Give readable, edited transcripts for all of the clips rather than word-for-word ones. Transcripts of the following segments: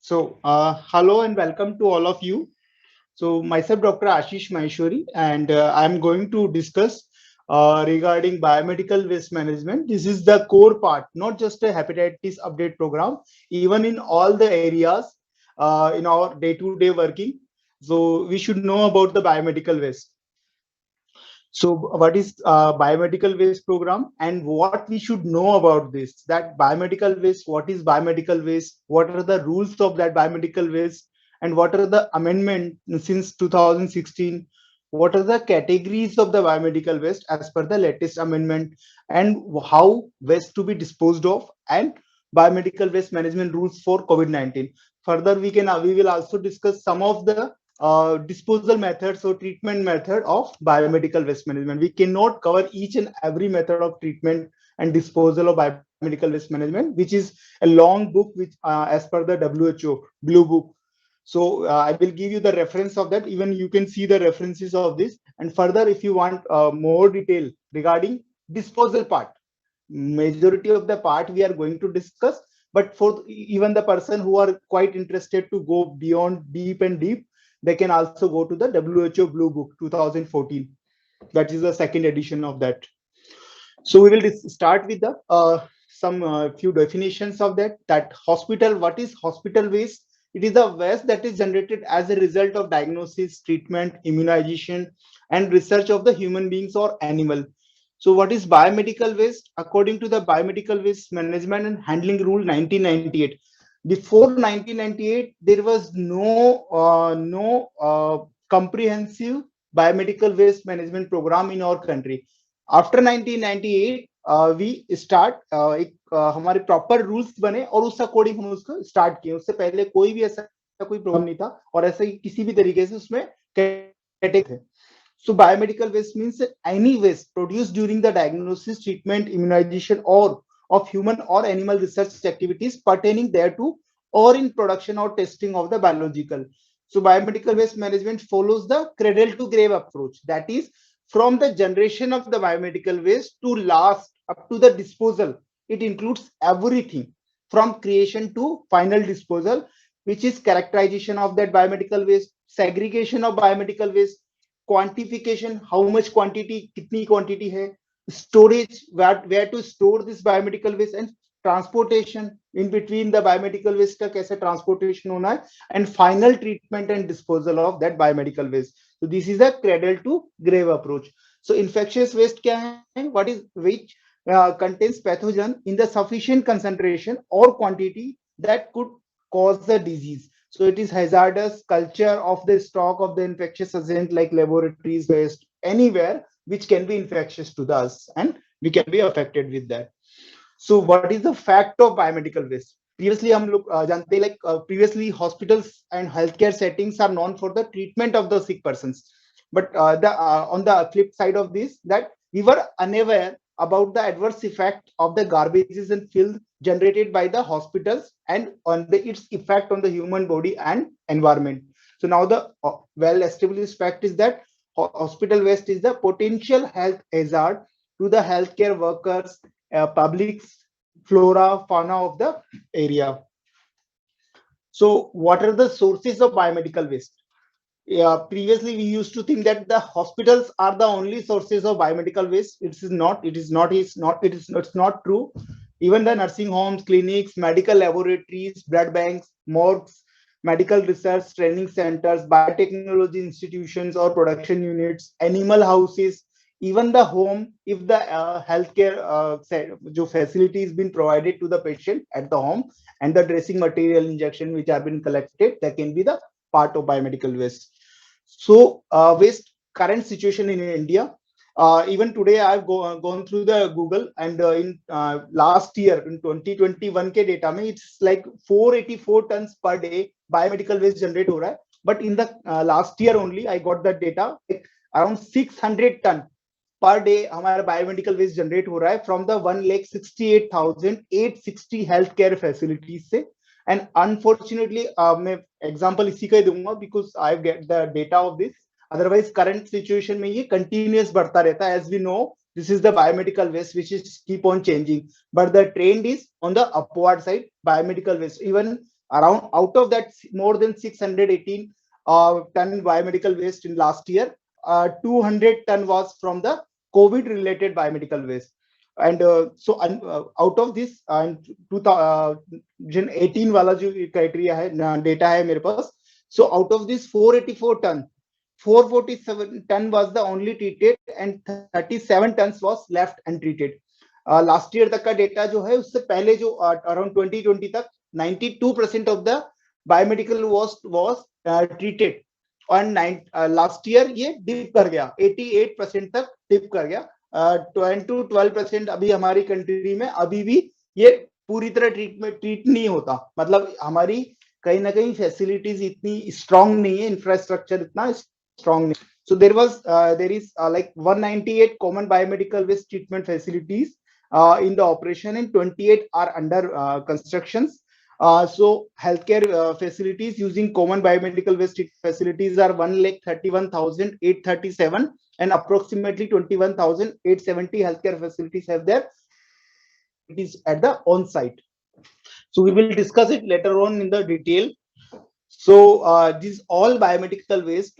Hello and welcome to all of you. Myself, Dr. Ashish Maheshwari, and I'm going to discuss regarding biomedical waste management. This is the core part, not just a hepatitis update program, even in all the areas in our day-to-day working. So, we should know about the biomedical waste. So, what is biomedical waste program and what we should know about this? That biomedical waste, what is biomedical waste? What are the rules of that biomedical waste? And what are the amendment since 2016? What are the categories of the biomedical waste as per the latest amendment? And how waste to be disposed of? And biomedical waste management rules for COVID-19. Further, we will also discuss some of the disposal methods or treatment method of biomedical waste management. We cannot cover each and every method of treatment and disposal of biomedical waste management, which is a long book, which as per the WHO Blue Book. So I will give you the reference of that. Even you can see the references of this. And further, if you want more detail regarding disposal part, majority of the part we are going to discuss. But for even the person who are quite interested to go beyond deep and deep, they can also go to the WHO Blue Book 2014. That is the second edition of that. So we will start with the some few definitions of that. That hospital, what is hospital waste? It is the waste that is generated as a result of diagnosis, treatment, immunization, and research of the human beings or animal. So what is biomedical waste? According to the Biomedical Waste Management and Handling Rule 1998, before 1998 there was no comprehensive biomedical waste management program in our country. After 1998 we start एक हमारे proper rules बने और उस according हम उसको start किए. उससे पहले कोई भी ऐसा कोई प्रोग्राम नहीं था और ऐसे ही किसी भी तरीके से उसमें कैटेगरी थे. So biomedical waste means any waste produced during the diagnosis, treatment, immunization, or of human or animal research activities pertaining thereto, or in production or testing of the biological. So biomedical waste management follows the cradle to grave approach. That is, from the generation of the biomedical waste to last up to the disposal. It includes everything from creation to final disposal, which is characterization of that biomedical waste, segregation of biomedical waste, quantification, how much quantity, kitni quantity hai, storage, where to store this biomedical waste, and transportation in between the biomedical waste का कैसे transportation होना है, and final treatment and disposal of that biomedical waste. So this is a cradle to grave approach. So infectious waste क्या है? What is which contains pathogen in the sufficient concentration or quantity that could cause the disease. So it is hazardous culture of the stock of the infectious agent like laboratories waste anywhere which can be infectious to us and we can be affected with that. So what is the fact of biomedical waste? Previously हम लोग जानते हैं like previously hospitals and healthcare settings are known for the treatment of the sick persons, but on the flip side of this, that we were unaware about the adverse effect of the garbages and filth generated by the hospitals and on its effect on the human body and environment. So now the well established fact is that hospital waste is the potential health hazard to the healthcare workers, publics, flora, fauna of the area. So what are the sources of biomedical waste? Previously we used to think that the hospitals are the only sources of biomedical waste. It's not true. Even the nursing homes, clinics, medical laboratories, blood banks, morgues, medical research training centers, biotechnology institutions or production units, animal houses, even the home, if the healthcare facility has been provided to the patient at the home, and the dressing material injection which have been collected, that can be the part of biomedical waste. So waste current situation in India. Even today, I've gone through the Google, and in last year in 2021 के data में, it's like 484 tons per day biomedical waste generate हो रहा है. But in the last year only, I got that data, like around 600 ton per day हमारा biomedical waste generate हो रहा है from the 1,68,860 health care facilities से. And unfortunately मैं example इसी का ही दूंगा because I get the data of this. Otherwise current situation में ये कंटिन्यूअस बढ़ता रहता है. As we know, this is the biomedical waste which is keep on changing, but the trend is on the upward side. Biomedical waste, even around out of that more than 618 ton biomedical waste in last year. 200 ton was from the COVID related biomedical waste. And out of this, and 2018 वाला जो criteria है, data है मेरे पास, so out of this 484 ton, 447 ton was the only treated and 37 tons was left untreated. Last year तक का data जो है, उससे पहले जो अराउंड 2020 तक 92% of the biomedical waste was treated, और लास्ट ईयर ये डिप कर गया, 88% तक डिप कर गया. 10-12% अभी हमारी कंट्री में अभी भी ये पूरी तरह ट्रीट नहीं होता. मतलब हमारी कहीं ना कहीं फैसिलिटीज इतनी स्ट्रांग नहीं है, इंफ्रास्ट्रक्चर इतना स्ट्रांग नहीं. So there is like 198 common biomedical waste treatment facilities in the operation, and 28 are under constructions. So healthcare facilities using common biomedical waste facilities are 1,31,837, and approximately 21,870 healthcare facilities have their facilities at the on-site. So we will discuss it later on in the detail. So this all biomedical waste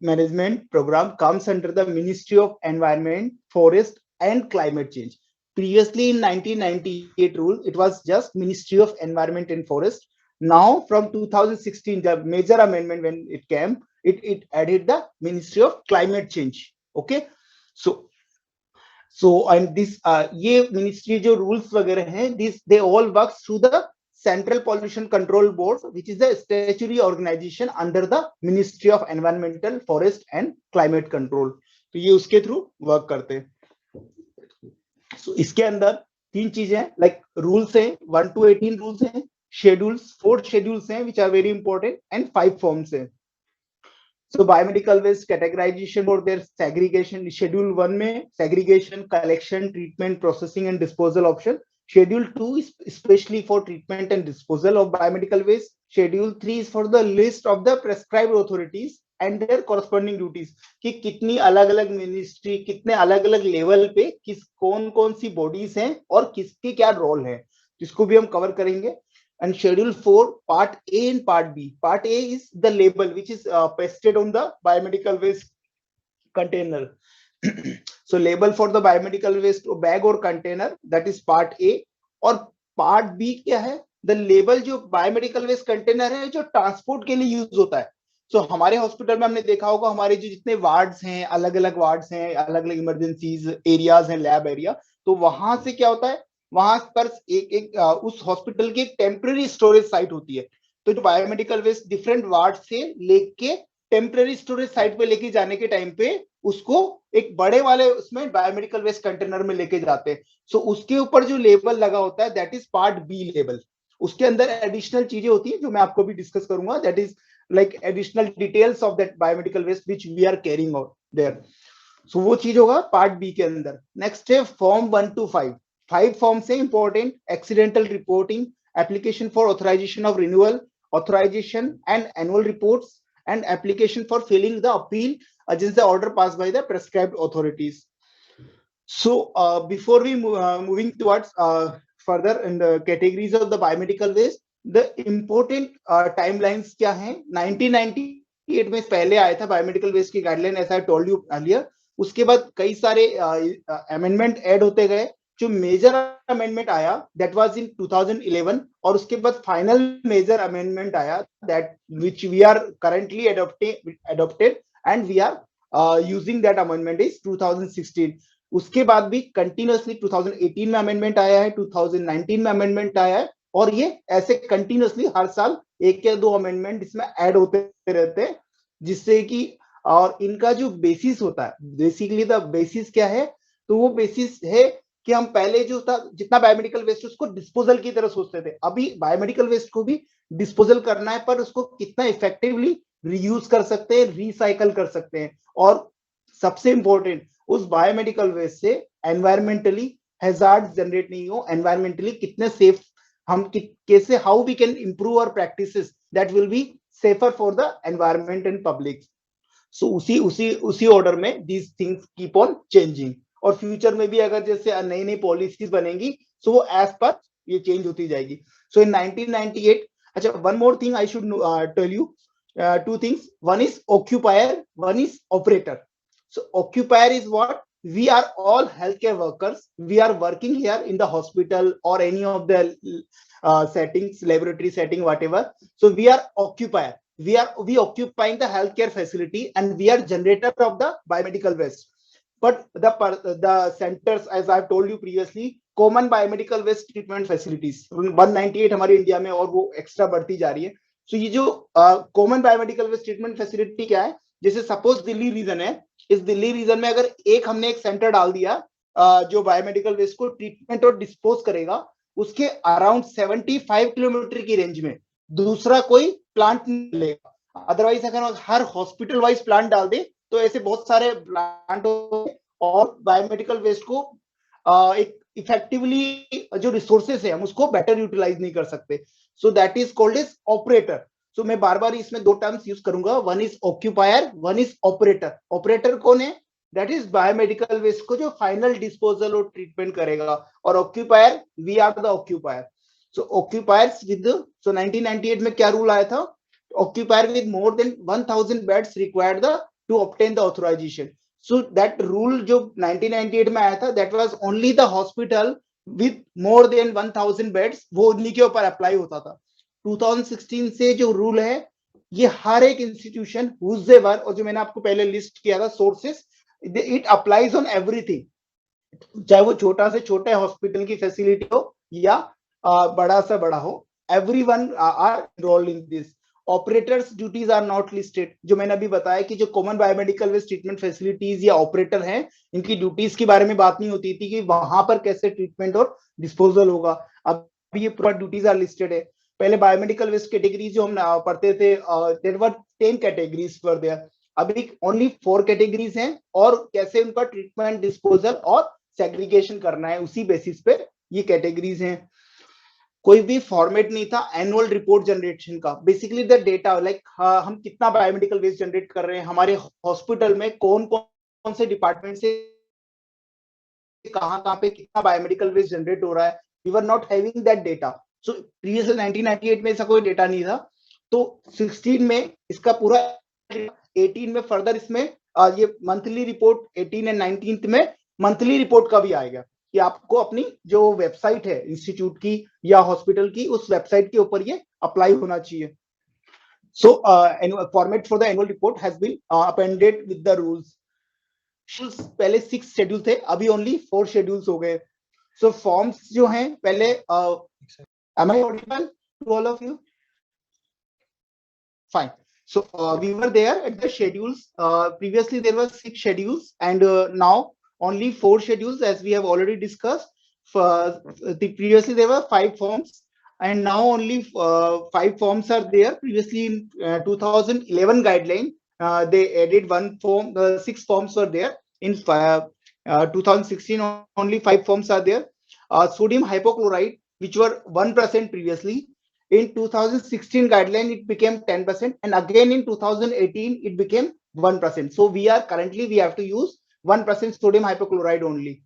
management program comes under the Ministry of Environment, Forest and Climate Change. Previously in 1998 rule, it was just Ministry of Environment and Forest. Now from 2016, the major amendment when it came, it added the Ministry of Climate Change. Okay, so and this ये ministry जो rules वगैरह हैं, this they all work through the Central Pollution Control Board, which is the statutory organization under the Ministry of Environmental, Forest and Climate Control. तो ये उसके through work करते हैं. So इसके अंदर तीन चीजें लाइक रूल्स हैं, 1 to 18 रूल्स हैं, शेड्यूल्स 4 शेड्यूल्स हैं which are very important, and 5 forms हैं. So biomedical waste categorization for their segregation, schedule 1 में segregation, collection, treatment, processing and disposal option. Schedule 2 is especially for treatment and disposal of biomedical waste. Schedule 3 is for the list of the prescribed authorities and their corresponding duties, कि कितनी अलग अलग ministry, कितने अलग अलग level पे कौन कौन सी बॉडीज हैं और किसके क्या रोल है, जिसको भी हम कवर करेंगे. And schedule 4, part A and part B. Part A is the label which is pasted on the biomedical waste container. So label for the biomedical waste bag or container, that is part A. और part B क्या है? The label जो biomedical waste container है, जो transport के लिए use होता है. So हमारे हॉस्पिटल में हमने देखा होगा, हमारे जो जितने वार्ड्स हैं, अलग अलग वार्ड्स हैं, अलग अलग इमरजेंसीज एरियाज हैं, लैब एरिया, तो वहां से क्या होता है, वहां पर एक उस हॉस्पिटल की एक टेम्पररी स्टोरेज साइट होती है. तो जो बायोमेडिकल वेस्ट डिफरेंट वार्ड से लेके टेम्पररी स्टोरेज साइट पे लेके जाने के टाइम पे उसको एक बड़े वाले उसमें बायोमेडिकल वेस्ट कंटेनर में लेके जाते हैं. सो उसके ऊपर जो लेबल लगा होता है, that is part B label. उसके अंदर एडिशनल चीजें होती है जो मैं आपको भी डिस्कस करूंगा, that is like additional details of that biomedical waste which we are carrying out there. So वो चीज होगा पार्ट बी के अंदर. नेक्स्ट है फॉर्म 1 to 5. 5 फॉर्म्स है important: accidental reporting, application for authorisation of renewal, authorisation and annual reports, and application for filling the appeal against the order passed by the prescribed authorities. So before we moving towards further in the categories of the biomedical waste, the important timelines क्या हैं. 1998 में पहले आया था biomedical waste की guideline, ऐसा आई told you earlier. उसके बाद कई सारे अमेंडमेंट ऐड होते गए. जो मेजर अमेंडमेंट आया दैट वाज इन 2011, और उसके बाद फाइनल मेजर अमेंडमेंट आया that which we are currently adopted and we are using that amendment is 2016. उसके बाद भी कंटिन्यूअसली 2018 में अमेंडमेंट आया है, 2019 में अमेंडमेंट आया है, और ये ऐसे कंटिन्यूअसली हर साल एक या दो अमेंडमेंट इसमें ऐड होते रहते हैं, जिससे कि और इनका जो बेसिस होता है, बेसिकली द बेसिस क्या है, तो वो बेसिस है कि हम पहले जो था जितना बायोमेडिकल वेस्ट उसको डिस्पोजल की तरह सोचते थे. अभी बायोमेडिकल वेस्ट को भी डिस्पोजल करना है, पर उसको कितना इफेक्टिवली रीयूज कर सकते हैं, रिसाइकल कर सकते हैं, और सबसे इंपॉर्टेंट उस बायोमेडिकल वेस्ट से एनवायरमेंटली हैजार्ड जनरेट नहीं हो, एनवायरमेंटली कितने सेफ हम कैसे how we can improve our practices that will be safer for the environment and public. So उसी ऑर्डर में these things keep on changing, और फ्यूचर में भी अगर जैसे नई नई पॉलिसीज बनेंगी सो वो एज पर ये चेंज होती जाएगी. सो इन 1998 अच्छा, one more thing I should tell you, two things. One is occupier, one is operator. So occupier is what? We are all healthcare workers. We are working here in the hospital or any of the settings, laboratory setting, whatever. So we are occupier. We occupying the healthcare facility, and we are generator of the biomedical waste. But the centers, as I've told you previously, common biomedical waste treatment facilities 198 हमारे India में, और वो extra बढ़ती जा रही है. तो ये जो common biomedical waste treatment facility क्या है, जैसे सपोज दिल्ली रीजन है, इस दिल्ली रीजन में अगर हमने एक सेंटर डाल दिया जो बायोमेडिकल वेस्ट को ट्रीटमेंट और डिस्पोज करेगा, उसके अराउंड 75 किलोमीटर की रेंज में दूसरा कोई प्लांट नहीं मिलेगा. अदरवाइज अगर हर हॉस्पिटल वाइज प्लांट डाल दे तो ऐसे बहुत सारे प्लांट और बायोमेडिकल वेस्ट को एक इफेक्टिवली जो रिसोर्सेस है हम उसको बेटर यूटिलाइज नहीं कर सकते. So that is called as operator. So मैं बार बार इसमें दो टर्म्स यूज करूंगा, one is occupier, one is operator. Operator कौन है? दैट इज बायोमेडिकल वेस्ट को जो फाइनल डिस्पोजल और ट्रीटमेंट करेगा, और occupier, we are the occupier. So occupiers with, so 1998 में क्या रूल आया था? Occupier with more than 1000 beds required to obtain the authorisation. So that rule जो 1998 में आया था, that was only the hospital with more than 1000 beds, वो उन्हीं के ऊपर अप्लाई होता था. 2016 से जो रूल है, ये हर एक इंस्टीट्यूशन whosoever, और जो मैंने आपको पहले लिस्ट किया था sources, it applies on everything, चाहे वो छोटा से छोटे हॉस्पिटल की फैसिलिटी हो या बड़ा से बड़ा हो, everyone are enrolled in this. Operators duties are not listed. जो मैंने अभी बताया कि जो common biomedical waste treatment facilities या ऑपरेटर हैं, इनकी ड्यूटीज के बारे में बात नहीं होती थी कि वहां पर कैसे ट्रीटमेंट और डिस्पोजल होगा. अब ये पूरा ड्यूटीज आर लिस्टेड है. पहले बायोमेडिकल वेस्ट कैटेगरीज जो हम पढ़ते थे, there were 10 categories were there. अभी ओनली 4 कैटेगरीज हैं, और कैसे उनका ट्रीटमेंट, डिस्पोजल और सेग्रीगेशन करना है, उसी बेसिस पे ये कैटेगरीज हैं. कोई भी फॉर्मेट नहीं था एनुअल रिपोर्ट जनरेशन का. बेसिकली द डेटा, लाइक हम कितना बायोमेडिकल वेस्ट जनरेट कर रहे हैं, हमारे हॉस्पिटल में कौन कौन से डिपार्टमेंट से कहां पे कितना बायोमेडिकल वेस्ट जनरेट हो रहा है, we were not having that data. So previously 1998 में ऐसा कोई डेटा नहीं था. तो 16 में इसका पूरा, 18 में फर्दर इसमें ये मंथली रिपोर्ट, 18 एंड 19 में मंथली रिपोर्ट का भी आएगा कि आपको अपनी जो वेबसाइट है इंस्टीट्यूट की या हॉस्पिटल की, उस वेबसाइट के ऊपर ये अप्लाई होना चाहिए. So format for the annual report has been appended with the rules. पहले 6 शेड्यूल थे, अभी ओनली 4 शेड्यूल्स हो गए. सो फॉर्म्स जो हैं पहले, am I audible to all of you? Fine. So we were there at the schedules. Previously there were 6 schedules, and now only 4 schedules, as we have already discussed. Previously there were 5 forms, and now only 5 forms are there. Previously in 2011 guideline, they added 1 form. 6 forms were there. In 2016 only 5 forms are there. Sodium hypochlorite, which were 1% previously. In 2016 guideline it became 10%, and again in 2018 it became 1%. So we have to use 1% sodium hypochlorite only.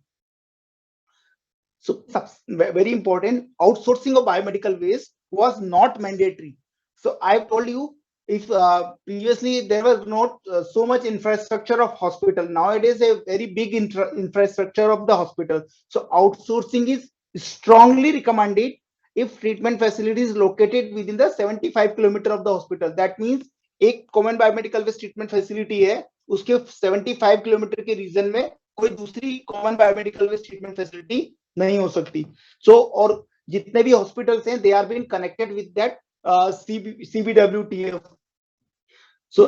So very important, outsourcing of biomedical waste was not mandatory. So I've told you, if previously there was not so much infrastructure of hospital, nowadays a very big infrastructure of the hospital. So outsourcing is strongly recommended if treatment facility is located within the 75 kilometer of the hospital. That means एक common biomedical waste treatment facility है, उसके 75 kilometre के region में कोई दूसरी common biomedical waste treatment facility नहीं हो सकती. सो और जितने भी हॉस्पिटल्स हैं, they are been connected with that CBWTF. So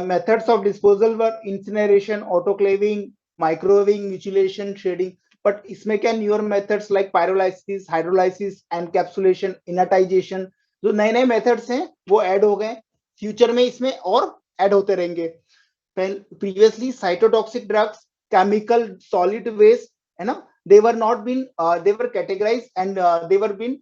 methods of disposal were incineration, autoclaving, microwaving, mutilation, shredding. But इसमें क्या newer methods like pyrolysis, hydrolysis, encapsulation, inertisation, जो नए नए मेथड्स हैं वो ऐड हो गए. फ्यूचर में इसमें और ऐड होते रहेंगे. Previously cytotoxic drugs, chemical solid waste, है ना, they were categorized and they were been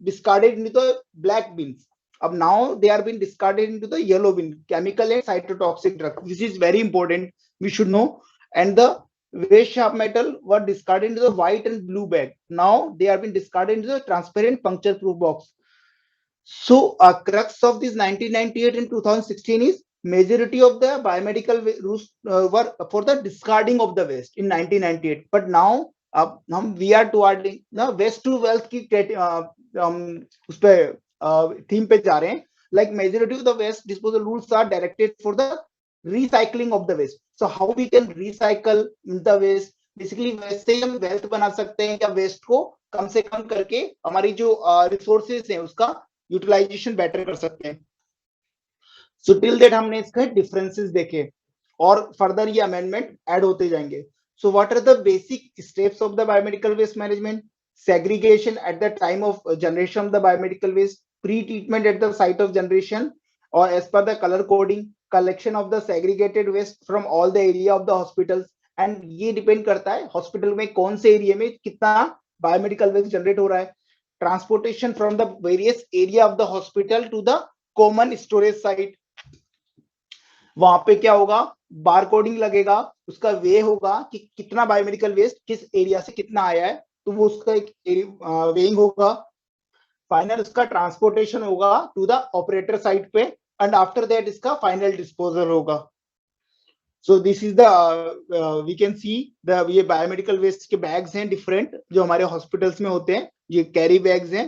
discarded into the black bins. अब now they are being discarded into the yellow bin, chemical and cytotoxic drugs. This is very important, we should know. And the waste sharp metal were discarded into the white and blue bag. Now they are being discarded into the transparent puncture proof box. So crux of this 1998 and 2016 is majority of the biomedical rules were for the discarding of the waste in 1998, but now हम we are toward ना waste to wealth की उस पे theme पे जा रहे हैं. Like majority of the waste disposal rules are directed for the recycling of the waste. So how we can recycle the waste? Basically waste से हम वेल्थ बना सकते हैं, क्या वेस्ट को कम से कम करके हमारी जो रिसोर्सेज हैं उसका यूटिलाइजेशन बेटर कर सकते हैं. सो टिल दैट हमने इसके डिफरेंसेस देखे और फर्दर ये अमेंडमेंट ऐड होते जाएंगे. So what are the basic steps of the biomedical waste management? Segregation at the time of generation of the biomedical waste, pre treatment at the site of generation और as per the colour coding, collection of the segregated waste from all the area of the hospitals. And ये depend करता है hospital में कौन से area में कितना biomedical waste generate हो रहा है. Transportation from the various area of the hospital to the common storage site. वहां पे क्या होगा, बार कोडिंग लगेगा, उसका वे होगा कि कितना बायोमेडिकल वेस्ट किस एरिया से कितना आया है, तो वो उसका एक वेइंग होगा. फाइनल उसका ट्रांसपोर्टेशन होगा टू द ऑपरेटर साइट पे एंड आफ्टर दैट इसका फाइनल डिस्पोजल होगा. So this is the we can see the ये बायोमेडिकल वेस्ट के बैग्स हैं डिफरेंट जो हमारे हॉस्पिटल्स में होते हैं, ये कैरी बैग्स हैं.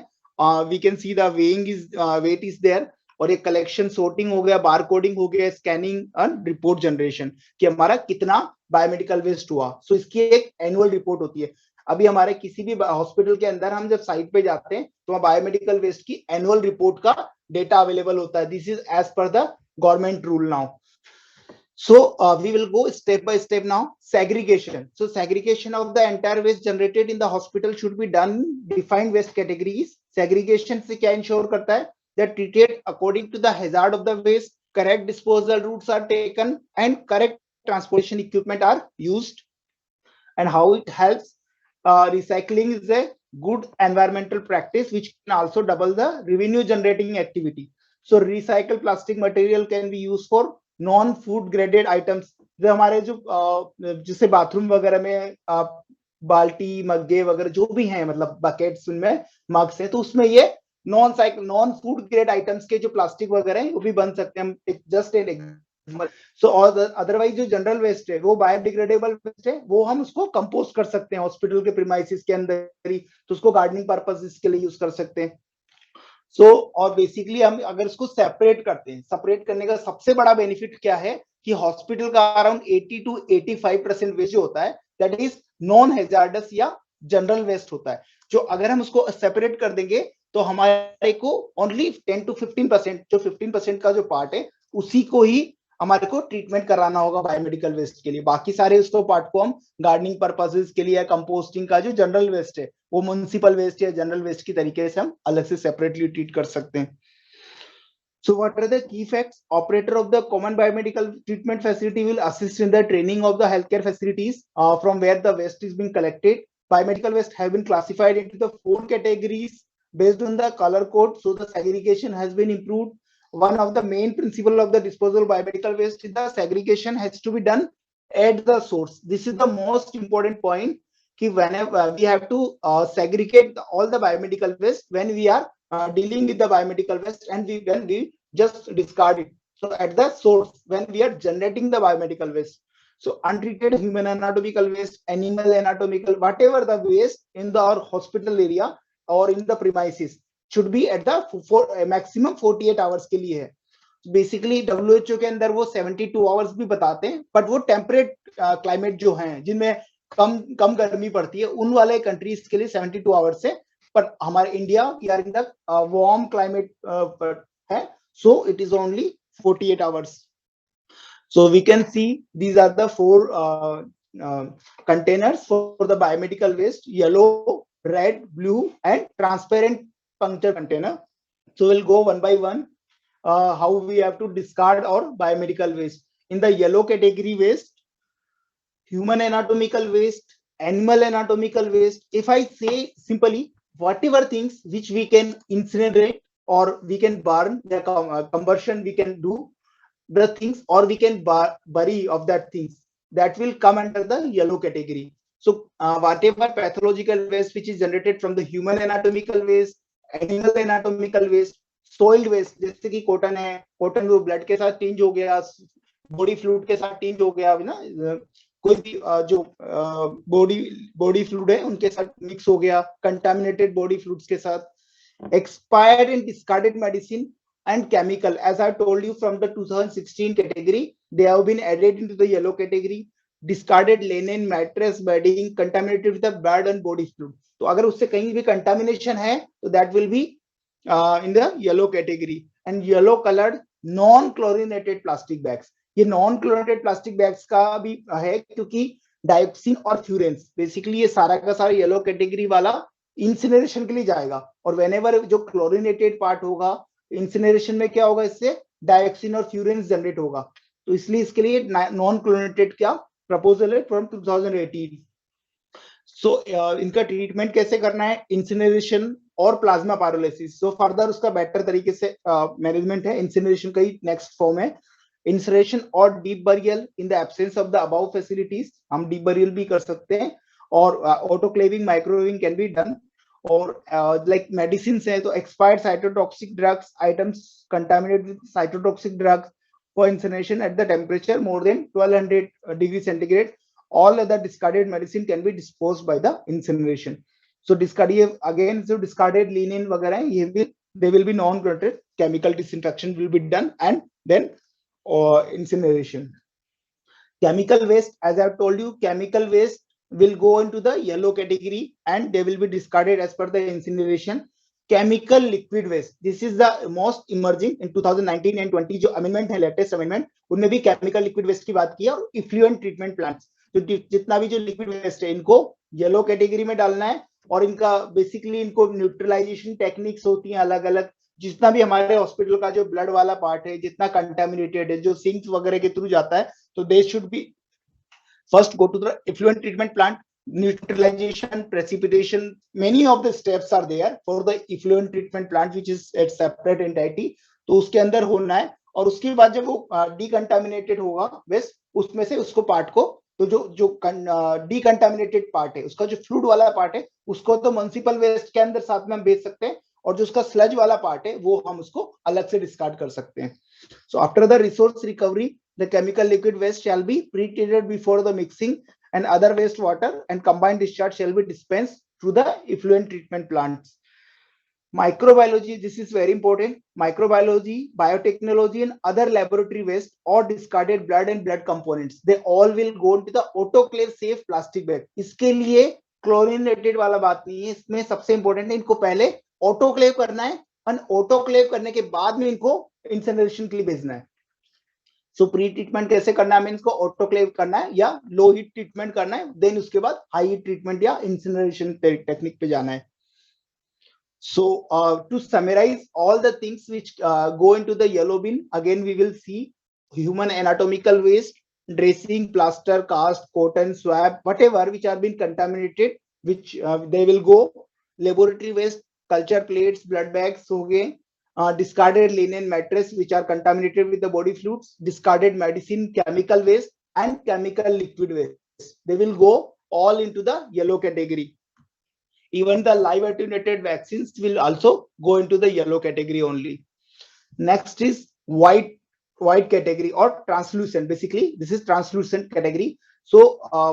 We can see the weighing is weight is there और ये कलेक्शन सॉर्टिंग हो गया, बार कोडिंग हो गया, स्कैनिंग एंड रिपोर्ट जनरेशन कि हमारा कितना बायोमेडिकल वेस्ट हुआ. सो इसकी एक एनुअल रिपोर्ट होती है. अभी हमारे किसी भी हॉस्पिटल के अंदर हम जब साइट पे जाते हैं तो बायोमेडिकल वेस्ट की एनुअल रिपोर्ट का डेटा अवेलेबल होता है. This is as per the government rule now. So we will go step by step now. Segregation. So segregation of the entire waste generated in the hospital should be done defined waste categories. Segregation से क्या ensure करता है? That treated according to the hazard of the waste, correct disposal routes are taken and correct transportation equipment are used. And how it helps? Recycling is a good environmental practice which can also double the revenue generating activity. So recycled plastic material can be used for non food graded items. जो हमारे जो जिसे bathroom वगैरह में बाल्टी मग्गे वगैरह जो भी हैं, मतलब बकेट्स उनमें मग्स हैं, तो उसमें ये नॉन फूड ग्रेड आइटम्स के जो प्लास्टिक वगैरह हैं वो भी बन सकते हैं. Just an example. सो और अदरवाइज जो जनरल वेस्ट है वो बायोडिग्रेडेबल वेस्ट है, वो हम उसको कंपोस्ट कर सकते हैं हॉस्पिटल के प्रीमाइसिस के अंदर ही, तो उसको गार्डनिंग पर्पसेस के लिए यूज कर सकते हैं. सो और बेसिकली हम अगर इसको सेपरेट करते हैं, सेपरेट करने का सबसे बड़ा बेनिफिट क्या है कि हॉस्पिटल का अराउंड 80 to 85% वेस्ट जो होता है दैट इज नॉन हैजार्डस या जनरल वेस्ट होता है. जो अगर हम उसको सेपरेट कर देंगे तो हमारे को ओनली 10 to 15% जो 15% का जो पार्ट है उसी को ही हमारे को ट्रीटमेंट कराना होगा बायोमेडिकल वेस्ट के लिए. बाकी सारे उसको पार्ट को हम गार्डनिंग पर्पसेस के लिए, कंपोस्टिंग का जो जनरल वेस्ट है वो म्युनिसिपल वेस्ट या जनरल वेस्ट की तरीके से हम अलग से सेपरेटली ट्रीट कर सकते हैं. So what are the key facts? Operator of the common biomedical treatment facility will assist in the training of the healthcare facilities from where the waste is being collected. Biomedical waste have been classified into the 4 categories based on the color code. So the segregation has been improved. One of the main principle of the disposal of biomedical waste is the segregation has to be done at the source. This is the most important point. Ki whenever we have to segregate all the biomedical waste when we are dealing with the biomedical waste and when we just discard it. So at the source when we are generating the biomedical waste. So untreated human anatomical waste, animal anatomical, whatever the waste in the our hospital area or in the premises should be at the maximum 48 hours के लिए है. Basically WHO के अंदर वो 72 hours भी बताते हैं, but वो टेम्परेट क्लाइमेट जो है जिनमें कम गर्मी पड़ती है उन वाले कंट्रीज के लिए 72 आवर्स है. पर हमारे India we are in the warm climate है, so it is only 48 hours. So we can see these are the 4 containers for the biomedical waste: yellow, red, blue, and transparent puncture container. So we'll go one by one how we have to discard our biomedical waste. In the yellow category waste, human anatomical waste, animal anatomical waste. If I say simply, whatever things which we can incinerate or we can burn, the combustion we can do the things, or we can bury of that things, that will come under the yellow category. So whatever pathological waste which is generated from the human anatomical waste, animal anatomical waste, soiled waste, जैसे कि cotton है, cotton वो blood के साथ tinge हो गया, body fluid के साथ टिंज हो गया ना, कोई भी जो बॉडी बॉडी फ्लूइड है उनके साथ मिक्स हो गया, कंटामिनेटेड बॉडी फ्लूइड्स के साथ. Expired and discarded medicine and chemical, as I told you, from the 2016 category they have been added into the yellow category. Discarded linen, mattress, bedding contaminated with the blood and body fluid. तो अगर उससे कहीं भी contamination है तो that will be in the yellow category. And yellow colored non chlorinated plastic bags, ये non chlorinated plastic bags का भी है क्योंकि डायोक्सिन और फ्यूरेंस, बेसिकली ये सारा का सारा येलो कैटेगरी वाला इंसिनरेशन के लिए जाएगा. और वेनेवर जो क्लोरिनेटेड पार्ट होगा इंसिनरेशन में क्या होगा, इससे डायोक्सिन और फ्यूरेंस जनरेट होगा. तो इसलिए इसके लिए नॉन क्लोरिनेटेड क्या प्रपोजल है फ्रॉम 2018. सो इनका ट्रीटमेंट कैसे करना है, इंसिनरेशन और प्लाज्मा पायरोलिसिस. सो फर्दर उसका बेटर तरीके से मैनेजमेंट है. इंसिनरेशन का ही नेक्स्ट फॉर्म है इंसिनरेशन और deep burial. In the absence of the above facilities हम डीप बरियल भी कर सकते हैं, और autoclaving, microwaving can be done. और लाइक मेडिसिन है तो expired cytotoxic drugs, items contaminated with cytotoxic drugs for incineration at the temperature more than 1200 degree centigrade. all other discarded medicine can be disposed by the incineration. So discarded again, so discarded linen वगैरह ये will, they will be non-chlorinated. Chemical disinfection will be done and then incineration. Chemical waste, as I have told you, chemical waste will go into the yellow category and they will be discarded as per the incineration. Chemical liquid waste, this is the most emerging in 2019 and 20 जो amendment है, latest amendment, उनमें भी chemical liquid waste की बात की है. और effluent treatment plants, तो जितना भी जो लिक्विड वेस्ट है इनको येलो कैटेगरी में डालना है. और इनका बेसिकली इनको न्यूट्रलाइजेशन टेक्निक्स होती हैं अलग अलग. जितना भी हमारे हॉस्पिटल का जो ब्लड वाला पार्ट है, जितना कंटामिनेटेड है, जो सिंक्स वगैरह के थ्रू जाता है, तो they should be first go to the effluent treatment plant. Neutralization, precipitation, many of the steps are there for the effluent treatment plant which is at separate entity. तो उसके अंदर होना है. और उसके बाद जब वो डिकंटामिनेटेड होगा वेस्ट, उसमें से उसको पार्ट को, तो जो डिकंटामिनेटेड पार्ट है उसका जो फ्लूइड वाला पार्ट है उसको तो म्युनिसिपल वेस्ट के अंदर साथ में हम भेज सकते हैं, और जो उसका स्लज वाला पार्ट है वो हम उसको अलग से डिस्कार्ड कर सकते हैं. So after the resource recovery the chemical liquid waste shall be pretreated before the mixing and other waste water and combined discharge shall be dispensed through the effluent treatment plants. Microbiology, this is very important. Microbiology, biotechnology and other laboratory waste or discarded blood and blood components, they all will go into the autoclave safe plastic bag. इसके लिए chlorinated वाला बात नहीं है, इसमें सबसे important है इनको पहले ऑटोक्लेव करना है, और ऑटोक्लेव करने के बाद में इनको इंसिनरेशन के लिए भेजना है. सो प्री ट्रीटमेंट कैसे करना है, हमें इसको ऑटोक्लेव करना है या लो हीट ट्रीटमेंट करना है, देन उसके बाद हाई हीट ट्रीटमेंट या इंसिनरेशन टेक्निक पे जाना है. So to summarize all the things which go into the yellow bin, again we will see human anatomical waste, dressing, plaster, cast, cotton, swab, whatever which are been contaminated, which they will go. Laboratory waste, culture plates, blood bags हो गए, discarded linen, mattress which are contaminated with the body fluids, discarded medicine, chemical waste and chemical liquid waste, they will go all into the yellow category. Even the live attenuated vaccines will also go into the yellow category only. Next is white category or translucent. Basically this is translucent category. So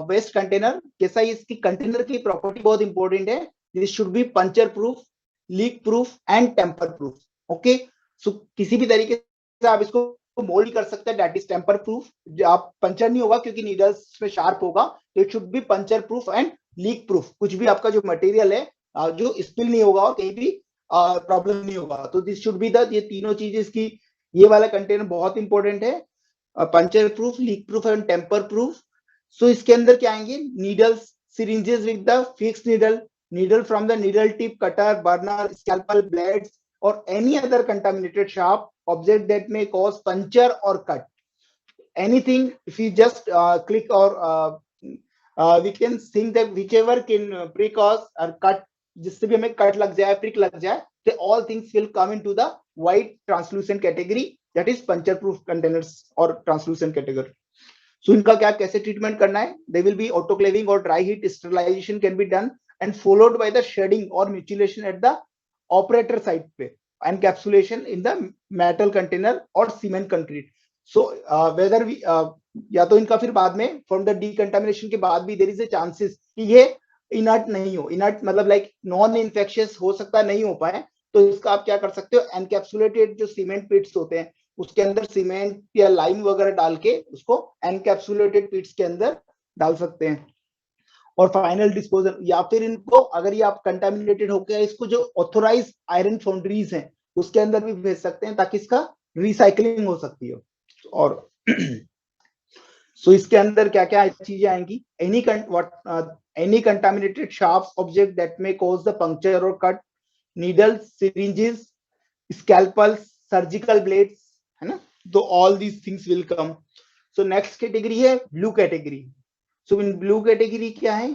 waste container कैसा है, इसकी container की property बहुत important है. This should be puncture proof, leak proof and tamper proof. Okay, so किसी भी तरीके से आप इसको मोल्ड कर सकते हैं, that is tamper proof. आप पंचर नहीं होगा क्योंकि नीडल्स में शार्प होगा, तो it should B puncture proof and leak proof. कुछ भी आपका जो मटेरियल है जो स्पिल नहीं होगा और कहीं भी प्रॉब्लम नहीं होगा. तो दिस शुड बी द, ये तीनों चीजें इसकी, ये वाला कंटेनर बहुत इंपॉर्टेंट है, puncture proof, leak proof and tamper proof. So इसके अंदर क्या आएंगे, needles, syringes with the fixed needle from the needle tip, cutter, burner, scalpel, blades or any other contaminated sharp object that may cause puncture or cut. Anything, if you just click or we can think that whichever can prick cause or cut, जिससे भी हमें cut लग जाए, prick लग जाए, they all things will come into the white translucent category, that is puncture proof containers or translucent category. So इनका क्या कैसे ट्रीटमेंट करना है, they will be autoclaving or dry heat sterilization can be done and followed by the shedding or mutilation at the operator site पे. encapsulation in the metal container or cement concrete. So whether we या तो इनका फिर बाद में from the decontamination के बाद भी देयर इज ए चांसेस कि ये इनर्ट नहीं हो, इनर्ट मतलब लाइक नॉन इन्फेक्शियस हो सकता है, नहीं हो पाए, तो इसका आप क्या कर सकते हो, एनकैप्सुलेटेड जो सीमेंट पिट्स होते हैं उसके अंदर सीमेंट या लाइम वगैरह डाल के उसको एनकैप्सुलेटेड पिट्स के अंदर डाल सकते हैं। और फाइनल डिस्पोजल, या फिर इनको अगर ये आप कंटामिनेटेड हो गया, इसको जो ऑथोराइज आयरन फाउंड्रीज हैं उसके अंदर भी भेज सकते हैं ताकि इसका रिसाइकलिंग हो सकती हो। और सो इसके अंदर क्या क्या चीजें आएंगी, any contaminated sharp object that may cause the puncture और cut, needles, syringes, scalpels, surgical blades, है ना, तो all these things will come. So next category है blue category. So in blue category क्या है,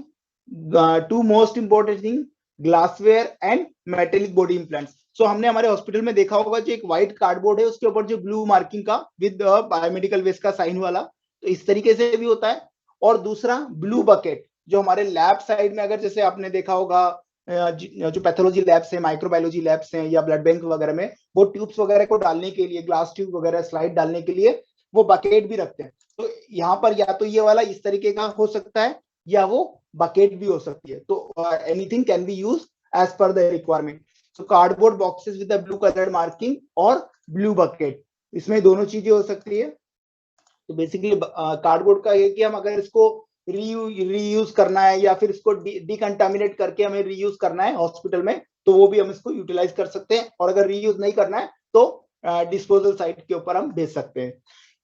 two most important thing, glassware and metallic body implants. So हमने हमारे hospital में देखा होगा जो एक व्हाइट कार्डबोर्ड है उसके ऊपर जो ब्लू मार्किंग का विद बायोमेडिकल वेस्ट का साइन वाला, तो इस तरीके से भी होता है। और दूसरा ब्लू बकेट, जो हमारे लैब साइड में अगर जैसे आपने देखा होगा जो पैथोलॉजी लैब्स हैं, माइक्रोबायोलॉजी लैब्स हैं या ब्लड बैंक वगैरह में, वो ट्यूब्स वगैरह को डालने के लिए, ग्लास ट्यूब वगैरह स्लाइड डालने के लिए वो बकेट भी रखते हैं। तो यहाँ पर या तो ये वाला इस तरीके का हो सकता है या वो बकेट भी हो सकती है। तो anything can be use as per the requirement. So cardboard boxes with the blue coloured marking और ब्लू बकेट, इसमें दोनों चीजें हो सकती है। तो बेसिकली कार्डबोर्ड का ये कि हम अगर इसको रीयूज करना है या फिर इसको डिकंटामिनेट करके हमें रीयूज करना है हॉस्पिटल में, तो वो भी हम इसको यूटिलाइज कर सकते हैं। और अगर रीयूज नहीं करना है तो डिस्पोजल साइट के ऊपर हम भेज सकते हैं।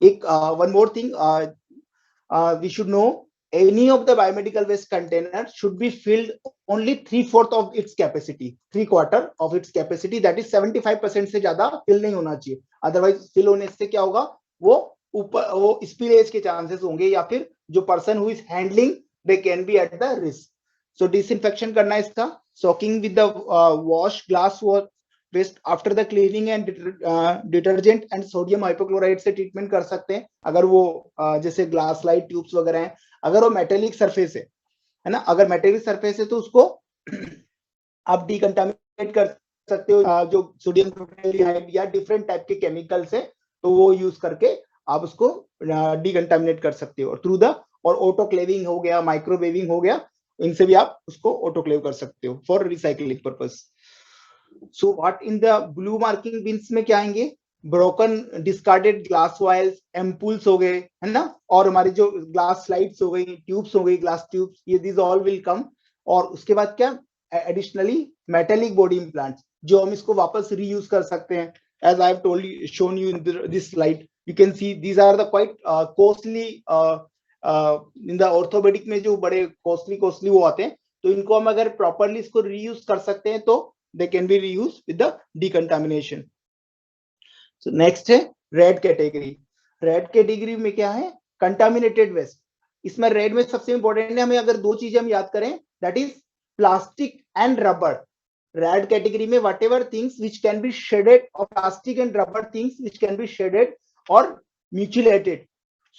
एक one more thing we should know, any of the biomedical waste container should be filled only 3/4 of its capacity, 3/4 of its capacity, that is 75% से ज्यादा फिल नहीं होना चाहिए। अदरवाइज फिल होने से क्या होगा, वो ऊपर वो स्पिलेज के चांसेस होंगे या फिर जो person who is handling they can be at the risk. So disinfection करना है इसका, soaking with the wash glass waste after the cleaning and detergent and sodium hypochloride से ट्रीटमेंट कर सकते हैं। अगर वो जैसे ग्लास लाइट ट्यूब्स वगैरह हैं, अगर वो मेटेलिक सरफेस है ना, अगर मेटेलिक सरफेस है तो उसको आप डिकंटामिनेट कर सकते हो, जो सोडियम क्लोराइड या डिफरेंट टाइप के केमिकल्स है तो वो यूज करके आप उसको डिकंटामिनेट कर सकते हो। और थ्रू द और ऑटोक्लेविंग हो गया, माइक्रोवेविंग हो गया, इनसे भी आप उसको ऑटोक्लेव कर सकते हो for recycling purpose. So what in the blue marking beans में क्या आएंगे, ब्रोकन डिस्कार्डेड ग्लास वायल्स, एम्पूल्स हो गए, है ना, और हमारी जो ग्लास स्लाइड्स हो गई, ट्यूब्स हो गई, ग्लास ट्यूब्स, ये दिस ऑल विल कम। और उसके बाद क्या, एडिशनली मेटेलिक बॉडी इम्प्लांट्स, जो हम इसको वापस रीयूज कर सकते हैं। As I have told you, shown you in this slide, you can see these are the quite costly, in the orthopaedic में जो बड़े कॉस्टली वो आते हैं, तो इनको हम अगर प्रॉपरली इसको रीयूज कर सकते हैं तो they can be reused with the decontamination. So next है रेड कैटेगरी। रेड कैटेगरी में क्या है, कंटामिनेटेड वेस्ट। इसमें रेड में सबसे इंपॉर्टेंट है, हमें अगर दो चीजें हम याद करें, that is plastic and rubber. Red category में whatever things which can be shredded, और plastic and rubber things which can be shredded और म्यूचुलेटेड,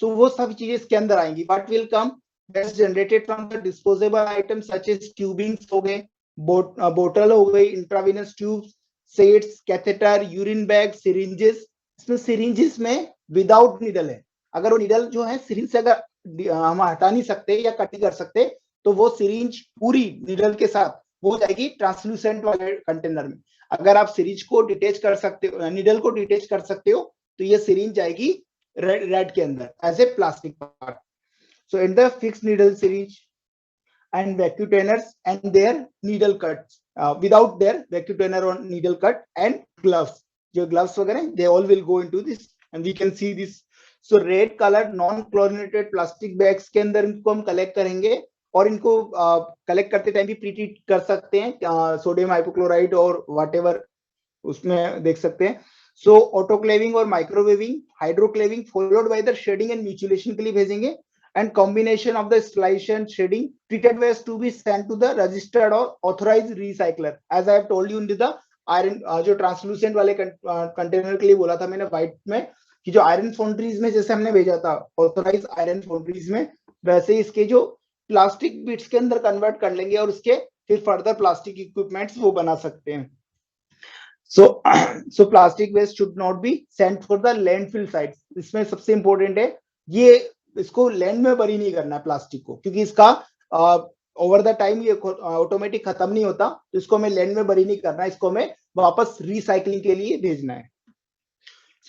सो वो सब चीजें इसके अंदर आएंगी। What will come, waste generated from the disposable items such as tubings हो गए, बोतल हो गई, intravenous tubes, sets, catheter, urine bag, syringes. इसमें सिरिंजेस में विदाउट निडल है, अगर वो निडल जो है सिरिंज से अगर हम हटा नहीं सकते या कट नहीं कर सकते, तो वो सिरिंज पूरी निडल के साथ वो जाएगी ट्रांसलूसेंट वाले कंटेनर में। अगर आप सिरिंज को डिटेच कर सकते हो, निडल को डिटेच कर सकते हो, तो ये सिरिंज जाएगी रेड के अंदर as a plastic part. So in the fix needle syringe and vacutainers and their needle cuts, without their vacutainer or needle cut, and gloves, जो gloves वगैरह, they all will go into this and we can see this. So red colored non chlorinated plastic bags के अंदर इनको हम collect करेंगे और इनको collect करते टाइम भी प्रीट्रीट कर सकते हैं सोडियम हाइपोक्लोराइड और व्हाटएवर उसमें देख सकते हैं। सो ऑटोक्लेविंग और microwaving, hydroclaving followed by the shredding and mutilation के लिए भेजेंगे, and combination of the installation shading treated waste to be sent to the registered or authorized recycler. As I have told you in the iron, जो translucent वाले container के लिए बोला था मैंने व्हाइट में, कि जो आयरन फाउंड्रीज में जैसे हमने भेजा था ऑथोराइज आयरन फाउंड्रीज में, वैसे इसके जो प्लास्टिक बिट्स के अंदर कन्वर्ट कर लेंगे और उसके फिर फर्दर प्लास्टिक इक्विपमेंट्स वो बना सकते हैं। So so plastic waste should not be sent for the landfill sites. इसमें सबसे इंपॉर्टेंट है ये इसको लैंड में बरी नहीं करना है प्लास्टिक को, क्योंकि इसका ओवर द टाइम ये ऑटोमेटिक खत्म नहीं होता, तो इसको हमें लैंड में बरी नहीं करना है, इसको हमें वापस रिसाइकलिंग के लिए भेजना है।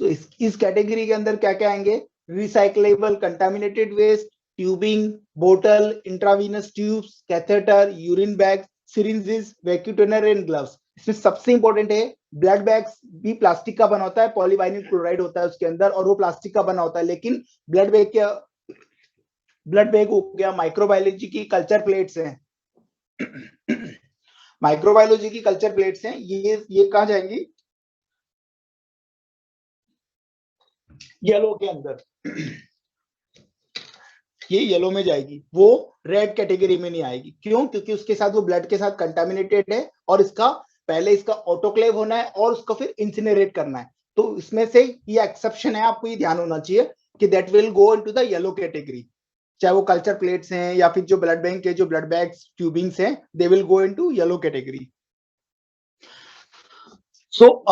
सो इस कैटेगरी के अंदर क्या क्या आएंगे? रिसाइकलेबल कंटामिनेटेड वेस्ट, ट्यूबिंग, बोतल, intravenous tubes, catheter, urine bag, syringes, vacutainer and gloves. इसमें सबसे इंपॉर्टेंट है ब्लड बैग्स भी प्लास्टिक का बना होता है, पॉलीवाइनिल क्लोराइड होता है उसके अंदर और वो प्लास्टिक का बना होता है, लेकिन ब्लड बैग हो गया, माइक्रोबायोलॉजी की कल्चर प्लेट्स हैं माइक्रोबायोलॉजी की कल्चर प्लेट्स हैं, ये कहाँ जाएंगी? येलो के अंदर ये येलो में जाएगी, वो रेड कैटेगरी में नहीं आएगी। क्यों? क्योंकि उसके साथ वो ब्लड के साथ कंटामिनेटेड है और इसका पहले इसका ऑटोक्लेव होना है और उसको फिर इंसिनरेट करना है। तो इसमें से ये एक्सेप्शन है, आपको ये ध्यान होना चाहिए कि that will go into the yellow category, चाहे वो कल्चर प्लेट्स हैं या फिर जो ब्लड बैंक के जो ब्लड बैग्स ट्यूबिंग्स हैं, they will go into yellow category. So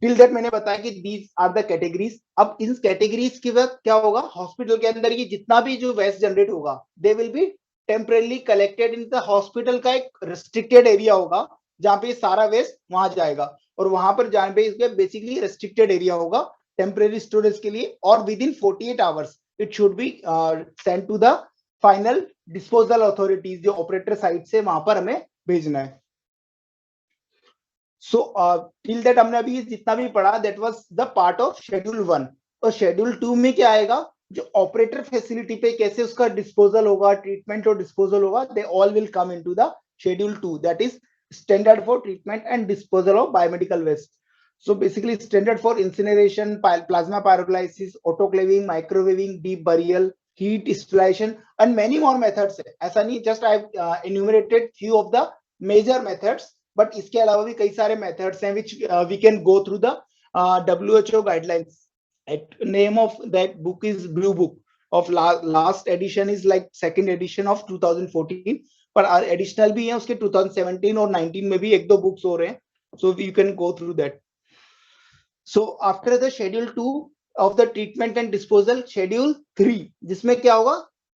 till that मैंने बताया कि दीज आर द कैटेगरीज। अब इन कैटेगरीज के बाद क्या होगा? हॉस्पिटल के अंदर ये जितना भी जो वेस्ट जनरेट होगा, दे will B temporarily collected in the hospital का एक रिस्ट्रिक्टेड एरिया होगा जहां पे सारा वेस्ट वहां जाएगा, और वहां पर जहां पे इसके बेसिकली रिस्ट्रिक्टेड एरिया होगा टेम्परेरी स्टोरेज के लिए, और within 48 hours it should be send to the final disposal authorities, जो ऑपरेटर साइड से वहां पर हमें भेजना है। सो टिल दैट हमने अभी जितना भी पढ़ा that was the part of schedule 1। और शेड्यूल 2 में क्या आएगा? जो ऑपरेटर फैसिलिटी पे कैसे उसका डिस्पोजल होगा, ट्रीटमेंट और डिस्पोजल होगा, they all will come into the schedule 2, that is standard for treatment and disposal of biomedical waste. So basically standard for incineration, plasma pyrolysis, autoclaving, microwaving, deep burial, heat distillation and many more methods है। ऐसा नहीं, just I've enumerated few of the major methods, but इसके अलावा भी कई सारे methods हैं which we can go through the WHO guidelines. Name of that book is Blue Book of last edition is like second edition of 2014, पर additional भी है उसके 2017 और 19 में भी एक दो books हो रहे हैं, so you can go through that. So after the schedule 2 of the treatment and disposal, schedule 3 जिसमें क्या होगा?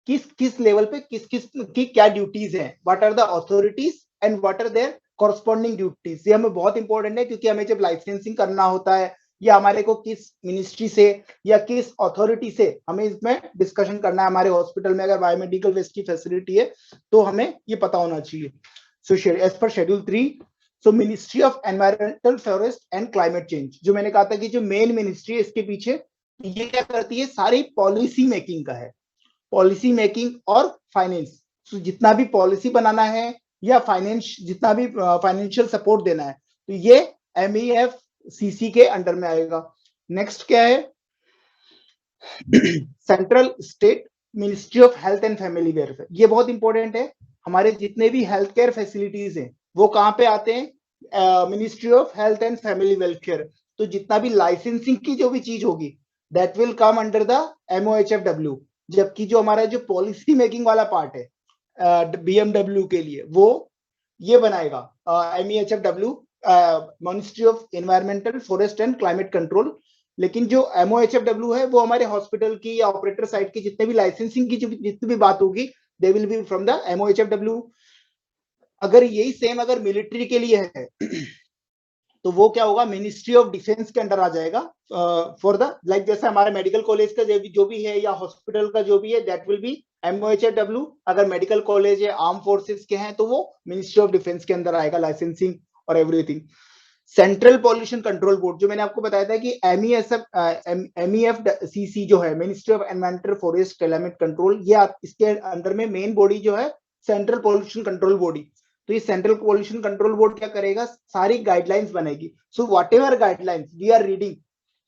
किस लेवल पे किस की क्या ड्यूटीज हैं, what are the authorities and what are their corresponding duties. ये हमें बहुत इंपॉर्टेंट है, क्योंकि हमें जब लाइसेंसिंग करना होता है या हमारे को किस मिनिस्ट्री से या किस अथॉरिटी से हमें इसमें डिस्कशन करना है, हमारे हॉस्पिटल में अगर बायोमेडिकल वेस्ट की फैसिलिटी है तो हमें ये पता होना चाहिए। So as per schedule 3, so ministry of environmental, forest and climate change, जो मैंने कहा था कि जो मेन मिनिस्ट्री है इसके पीछे, ये क्या करती है? सारी पॉलिसी मेकिंग का है, पॉलिसी मेकिंग और फाइनेंस। तो जितना भी पॉलिसी बनाना है या फाइनेंस, जितना भी फाइनेंशियल सपोर्ट देना है, तो ये MEFCC के अंडर में आएगा। नेक्स्ट क्या है? Central state ministry of health and family welfare. ये बहुत इंपॉर्टेंट है, हमारे जितने भी हेल्थ केयर फैसिलिटीज हैं वो कहाँ पे आते हैं? Ministry of health and family welfare. तो जितना भी लाइसेंसिंग की जो भी चीज होगी that will come under the MOHFW, जबकि जो हमारा जो पॉलिसी मेकिंग वाला पार्ट है BMW के लिए, वो ये बनाएगा MEHFW, ministry of environmental, forest and climate control. लेकिन जो MOHFW है वो हमारे हॉस्पिटल की या ऑपरेटर साइड की जितने भी लाइसेंसिंग की जितनी भी बात होगी, दे will B from the MOHFW। अगर यही सेम अगर मिलिट्री के लिए है तो वो क्या होगा? मिनिस्ट्री ऑफ डिफेंस के अंडर आ जाएगा फॉर द लाइक, जैसे हमारे मेडिकल कॉलेज का जो भी है या हॉस्पिटल का जो भी है, दैट विल बी MOHFW। अगर मेडिकल कॉलेज है आर्म फोर्सेस के हैं तो वो मिनिस्ट्री ऑफ डिफेंस के अंदर आएगा, लाइसेंसिंग और everything. Central pollution control board, जो मैंने आपको बताया था कि MEFCC जो है, ministry of environmental, forest, climate control, ये इसके अंडर में मेन बॉडी जो है सेंट्रल पॉल्यूशन कंट्रोल बॉडी। तो ये सेंट्रल पॉल्यूशन कंट्रोल बोर्ड क्या करेगा? सारी गाइडलाइंस बनेगी। So whatever guidelines we are reading,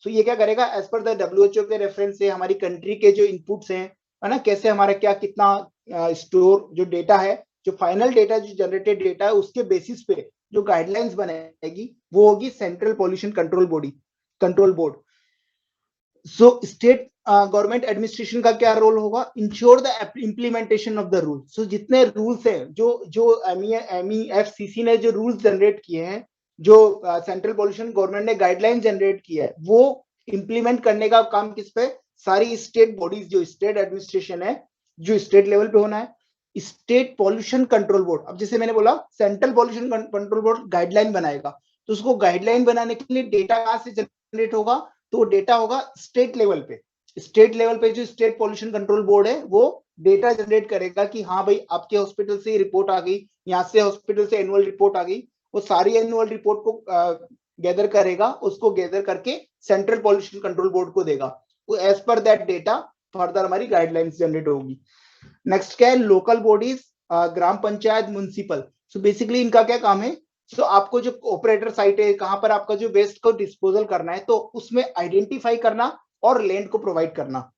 so ये क्या करेगा? एज पर द WHO के रेफरेंस से हमारी कंट्री के जो इनपुट्स हैं, है ना, कैसे हमारा क्या कितना स्टोर जो डेटा है, जो फाइनल डेटा जो जनरेटेड डेटा है, उसके बेसिस पे जो गाइडलाइंस बनेगी वो होगी central pollution control board. So state government administration का क्या रोल होगा? Ensure the implementation of the rule. So जितने रूल्स हैं, जो MEFCC ने जो रूल्स जनरेट किए हैं, जो सेंट्रल पॉल्यूशन गवर्नमेंट ने गाइडलाइन जनरेट की है वो इंप्लीमेंट करने का काम किस पे, सारी स्टेट बॉडीज, जो स्टेट एडमिनिस्ट्रेशन है, जो स्टेट लेवल पे होना है, स्टेट पॉल्यूशन कंट्रोल बोर्ड। अब जैसे मैंने बोला central pollution control board guideline बनाएगा, तो उसको गाइडलाइन बनाने के लिए डेटा कहां से जनरेट होगा, तो वो डेटा होगा स्टेट लेवल पे। स्टेट लेवल पे जो स्टेट पॉल्यूशन कंट्रोल बोर्ड है वो डेटा जनरेट करेगा कि हाँ भाई आपके हॉस्पिटल से रिपोर्ट आ गई, यहाँ से हॉस्पिटल से एनुअल रिपोर्ट आ गई, वो सारी एनुअल रिपोर्ट को गैदर करेगा, उसको गैदर करके सेंट्रल पॉल्यूशन कंट्रोल बोर्ड को देगा। वो as per that data further हमारी गाइडलाइंस जनरेट होगी। नेक्स्ट क्या है, लोकल बॉडीज, ग्राम पंचायत, म्युनिसिपल। सो बेसिकली इनका क्या काम है, तो आपको जो ऑपरेटर साइट है, कहां पर आपका जो वेस्ट को डिस्पोजल करना है, तो उसमें आइडेंटिफाई करना और लैंड को प्रोवाइड करना।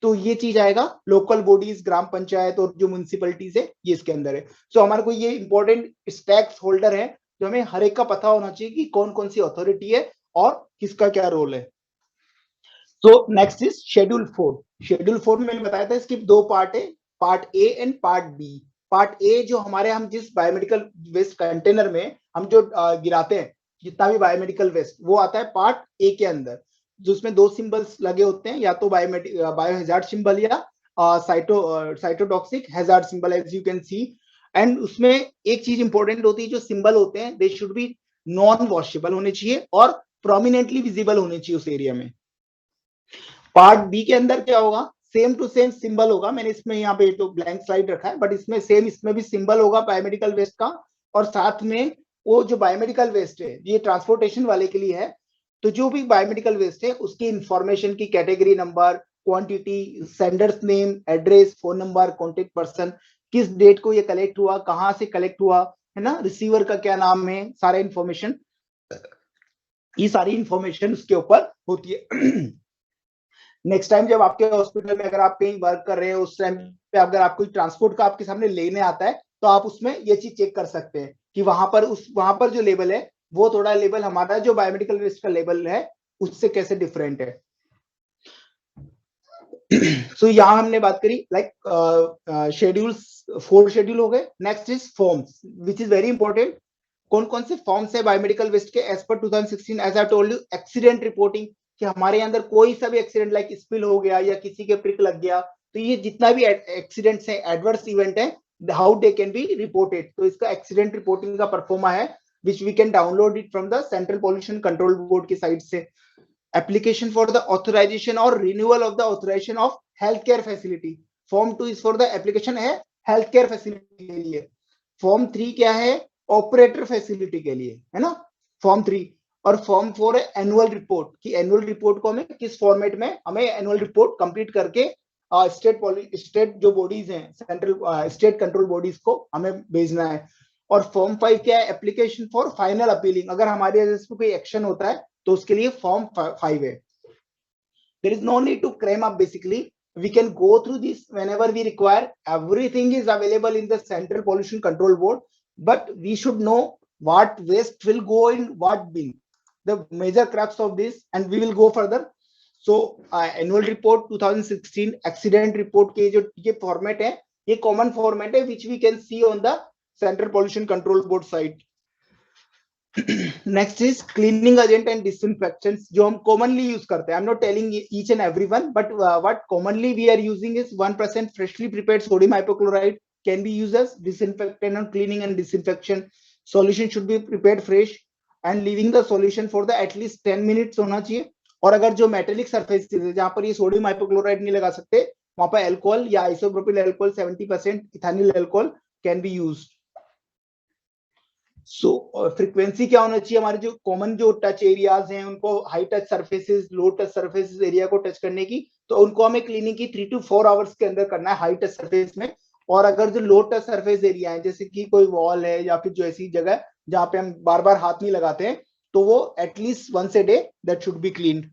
तो ये चीज आएगा लोकल बॉडीज, ग्राम पंचायत और जो म्युनिसिपलिटीज है, ये इसके अंदर है। सो हमारे को ये इंपॉर्टेंट स्टैक्स होल्डर है जो हमें हर एक का पता होना चाहिए कि कौन कौन सी अथॉरिटी है और किसका क्या रोल है। So next is schedule 4। Schedule 4 में मैंने बताया था इसके दो पार्ट है, part A and part B. Part A जो हमारे, हम जिस बायोमेडिकल वेस्ट कंटेनर में हम जो गिराते हैं जितना भी बायोमेडिकल वेस्ट, वो आता है पार्ट ए के अंदर, जो उसमें दो सिंबल्स लगे होते हैं, या तो बायो हैजार्ड सिंबल या cytotoxic hazard symbol, as you can see. And उसमें एक चीज इंपॉर्टेंट होती है, जो सिंबल होते हैं दे शुड बी नॉन वॉशेबल होने चाहिए और प्रोमिनेंटली विजिबल होने चाहिए उस एरिया में। पार्ट बी के अंदर क्या होगा, सेम टू सेम सिंबल होगा। मैंने इसमें यहाँ पे तो ब्लैंक स्लाइड रखा है, बट इसमें सेम, इसमें भी सिंबल होगा बायोमेडिकल वेस्ट का, और साथ में वो जो बायोमेडिकल वेस्ट है ये ट्रांसपोर्टेशन वाले के लिए है, तो जो भी बायोमेडिकल वेस्ट है उसकी इंफॉर्मेशन की category number, quantity, sender's name, address, phone number, contact person, किस डेट को ये कलेक्ट हुआ, कहां से कलेक्ट हुआ है ना, रिसीवर का क्या नाम है, सारा इंफॉर्मेशन, ये सारी इंफॉर्मेशन उसके ऊपर होती है। नेक्स्ट टाइम जब आपके हॉस्पिटल में अगर आप कहीं वर्क कर रहे हो, उस टाइम पे अगर आप कोई ट्रांसपोर्ट का आपके सामने लेने आता है, तो आप उसमें ये चीज चेक कर सकते हैं कि वहां पर जो लेबल है वो थोड़ा लेबल हमारा जो बायोमेडिकल वेस्ट का लेबल है उससे कैसे डिफरेंट है। सो यहाँ हमने बात करी लाइक शेड्यूल्स, 4 शेड्यूल हो गए। Next is forms which is very important. कौन कौन से फॉर्म्स है बायोमेडिकल वेस्ट के as per 2016, as I told you, accident reporting, कि हमारे अंदर कोई सा भी एक्सीडेंट लाइक स्पिल हो गया या किसी के प्रिक लग गया, तो ये जितना भी एक्सीडेंट्स है, एडवर्स इवेंट है, how they can be reported, तो इसका एक्सीडेंट रिपोर्टिंग का परफॉर्मा है which we can download it from the central pollution control board की साइड से। एप्लीकेशन फॉर द ऑथराइजेशन और renewal of the authorization of health care facility, form 2 is for the application है health care facility के लिए, form 3 क्या है, operator facility के लिए, है ना, फॉर्म 3। और फॉर्म 4 है एनुअल रिपोर्ट, कि एनुअल रिपोर्ट को हमें किस फॉर्मेट में, हमें एनुअल रिपोर्ट कंप्लीट करके स्टेट जो बॉडीज हैं, सेंट्रल स्टेट कंट्रोल बॉडीज को हमें भेजना है। और फॉर्म 5 क्या है, एप्लीकेशन फॉर फाइनल अपीलिंग, अगर हमारे वजह से कोई एक्शन होता है तो उसके लिए फॉर्म 5 है। There is no need to cram up, basically we can go through this whenever we require. Everything is available in the central pollution control board, but we should know what waste will go in what bin, the major crux of this, and we will go further. So annual report 2016 accident report के जो ये format है, ये common format है which we can see on the central pollution control board site. Next is cleaning agent and disinfectants, जो हम commonly use करते हैं। I am not telling each and everyone, but what commonly we are using is 1% freshly prepared sodium hypochloride can be used as disinfectant on cleaning and disinfection. Solution should be prepared fresh and leaving the solution for the at least 10 minutes होना चाहिए। और अगर जो metallic surfaces है जहां पर ये sodium hypochloride नहीं लगा सकते, वहां पर अल्कोहल या isopropyl alcohol 70% ethyl alcohol can be used. So frequency क्या होना चाहिए, हमारे जो कॉमन जो टच एरियाज हैं उनको हाई टच सरफेसेस, लो टच सरफेसेस एरिया को टच करने की, तो उनको हमें क्लीनिंग की 3 to 4 आवर्स के अंदर करना है हाई टच सरफेस में। और अगर जो लो टच सरफेस एरिया है, जैसे कि कोई वॉल है या फिर जो ऐसी जगह जहां पे हम बार बार हाथ नहीं लगाते हैं, तो वो at least once a day that should be cleaned.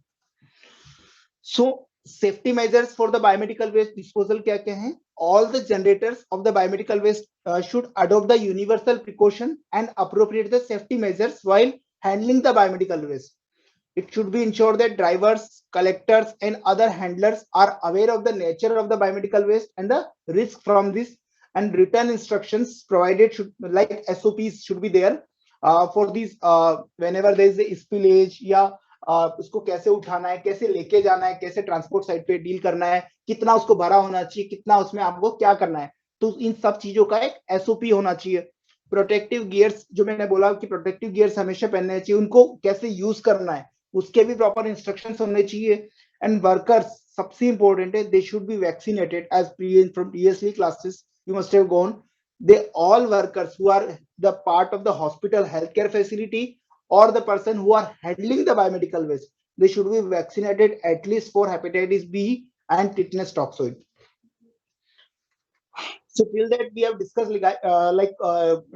So safety measures for the biomedical waste disposal क्या क्या है, all the generators of the biomedical waste should adopt the universal precaution and appropriate the safety measures while handling the biomedical waste. It should be ensured that drivers, collectors, and other handlers are aware of the nature of the biomedical waste and the risk from this, and written instructions provided should, like SOPs should be there. For this whenever there is spillage, या उसको कैसे उठाना है, कैसे लेके जाना है, कैसे ट्रांसपोर्ट साइड पे डील करना है, कितना उसको भरा होना चाहिए, कितना उसमें आपको क्या करना है, तो इन सब चीजों का एक एसओपी होना चाहिए। प्रोटेक्टिव गियर्स, जो मैंने बोला कि प्रोटेक्टिव गियर्स हमेशा पहनने चाहिए, उनको कैसे यूज करना है उसके भी प्रॉपर इंस्ट्रक्शंस होने चाहिए। एंड वर्कर्स सबसे इंपॉर्टेंट है, they should be vaccinated as from previously classes you must have gone. They all workers who are the part of the hospital healthcare facility or the person who are handling the biomedical waste, they should be vaccinated at least for hepatitis B and tetanus toxoid. So till that we have discussed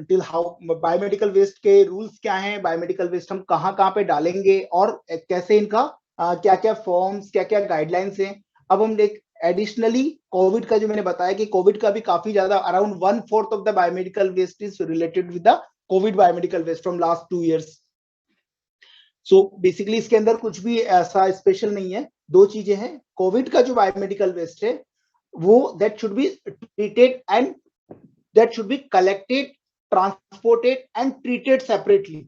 till how biomedical waste के rules क्या हैं, biomedical waste हम कहाँ कहाँ पे डालेंगे और कैसे इनका क्या क्या फॉर्म्स, क्या क्या गाइडलाइंस हैं। अब हम देख एडिशनली कोविड का, जो मैंने बताया कि कोविड का भी काफी ज्यादा around 1/4 of the biomedical waste is related with the COVID biomedical waste from last 2 years. So basically इसके अंदर कुछ भी ऐसा स्पेशल नहीं है, दो चीजें हैं। कोविड का जो बायोमेडिकल वेस्ट है वो that should be treated and that should be collected, transported and treated separately,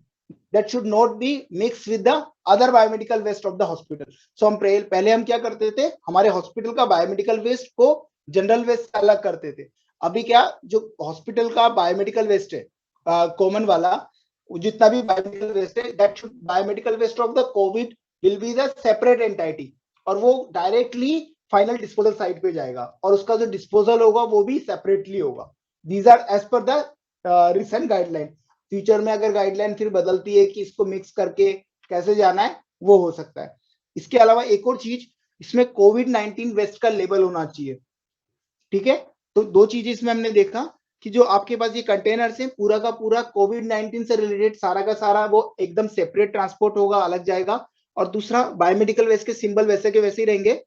that should not be mixed with the other biomedical waste of the hospital. So हम पहले हम क्या करते थे, हमारे हॉस्पिटल का बायोमेडिकल वेस्ट को जनरल वेस्ट से अलग करते थे। अभी क्या, जो हॉस्पिटल का बायोमेडिकल वेस्ट है कॉमन वाला, जितना भी बायोमेडिकल वेस्ट है, that should biomedical waste of the COVID will be the separate entity, और वो डायरेक्टली फाइनल डिस्पोजल साइट पे जाएगा, और उसका जो डिस्पोजल होगा वो भी सेपरेटली होगा। These are as per the recent guideline. Future में अगर गाइडलाइन फिर बदलती है कि इसको मिक्स करके कैसे जाना है, वो हो सकता है। इसके अलावा एक और चीज, इसमें कोविड-19 वेस्ट का लेबल होना चाहिए, ठीक है। तो दो चीजें इसमें हमने देखा कि जो आपके पास ये कंटेनर्स हैं, पूरा का पूरा कोविड-19 से रिलेटेड सारा का सारा वो एकदम सेपरेट ट्रांसपोर्ट होगा, अलग जाएगा। और दूसरा, बायोमेडिकल वेस्ट के सिंबल वैसे के वैसे ही रहेंगे,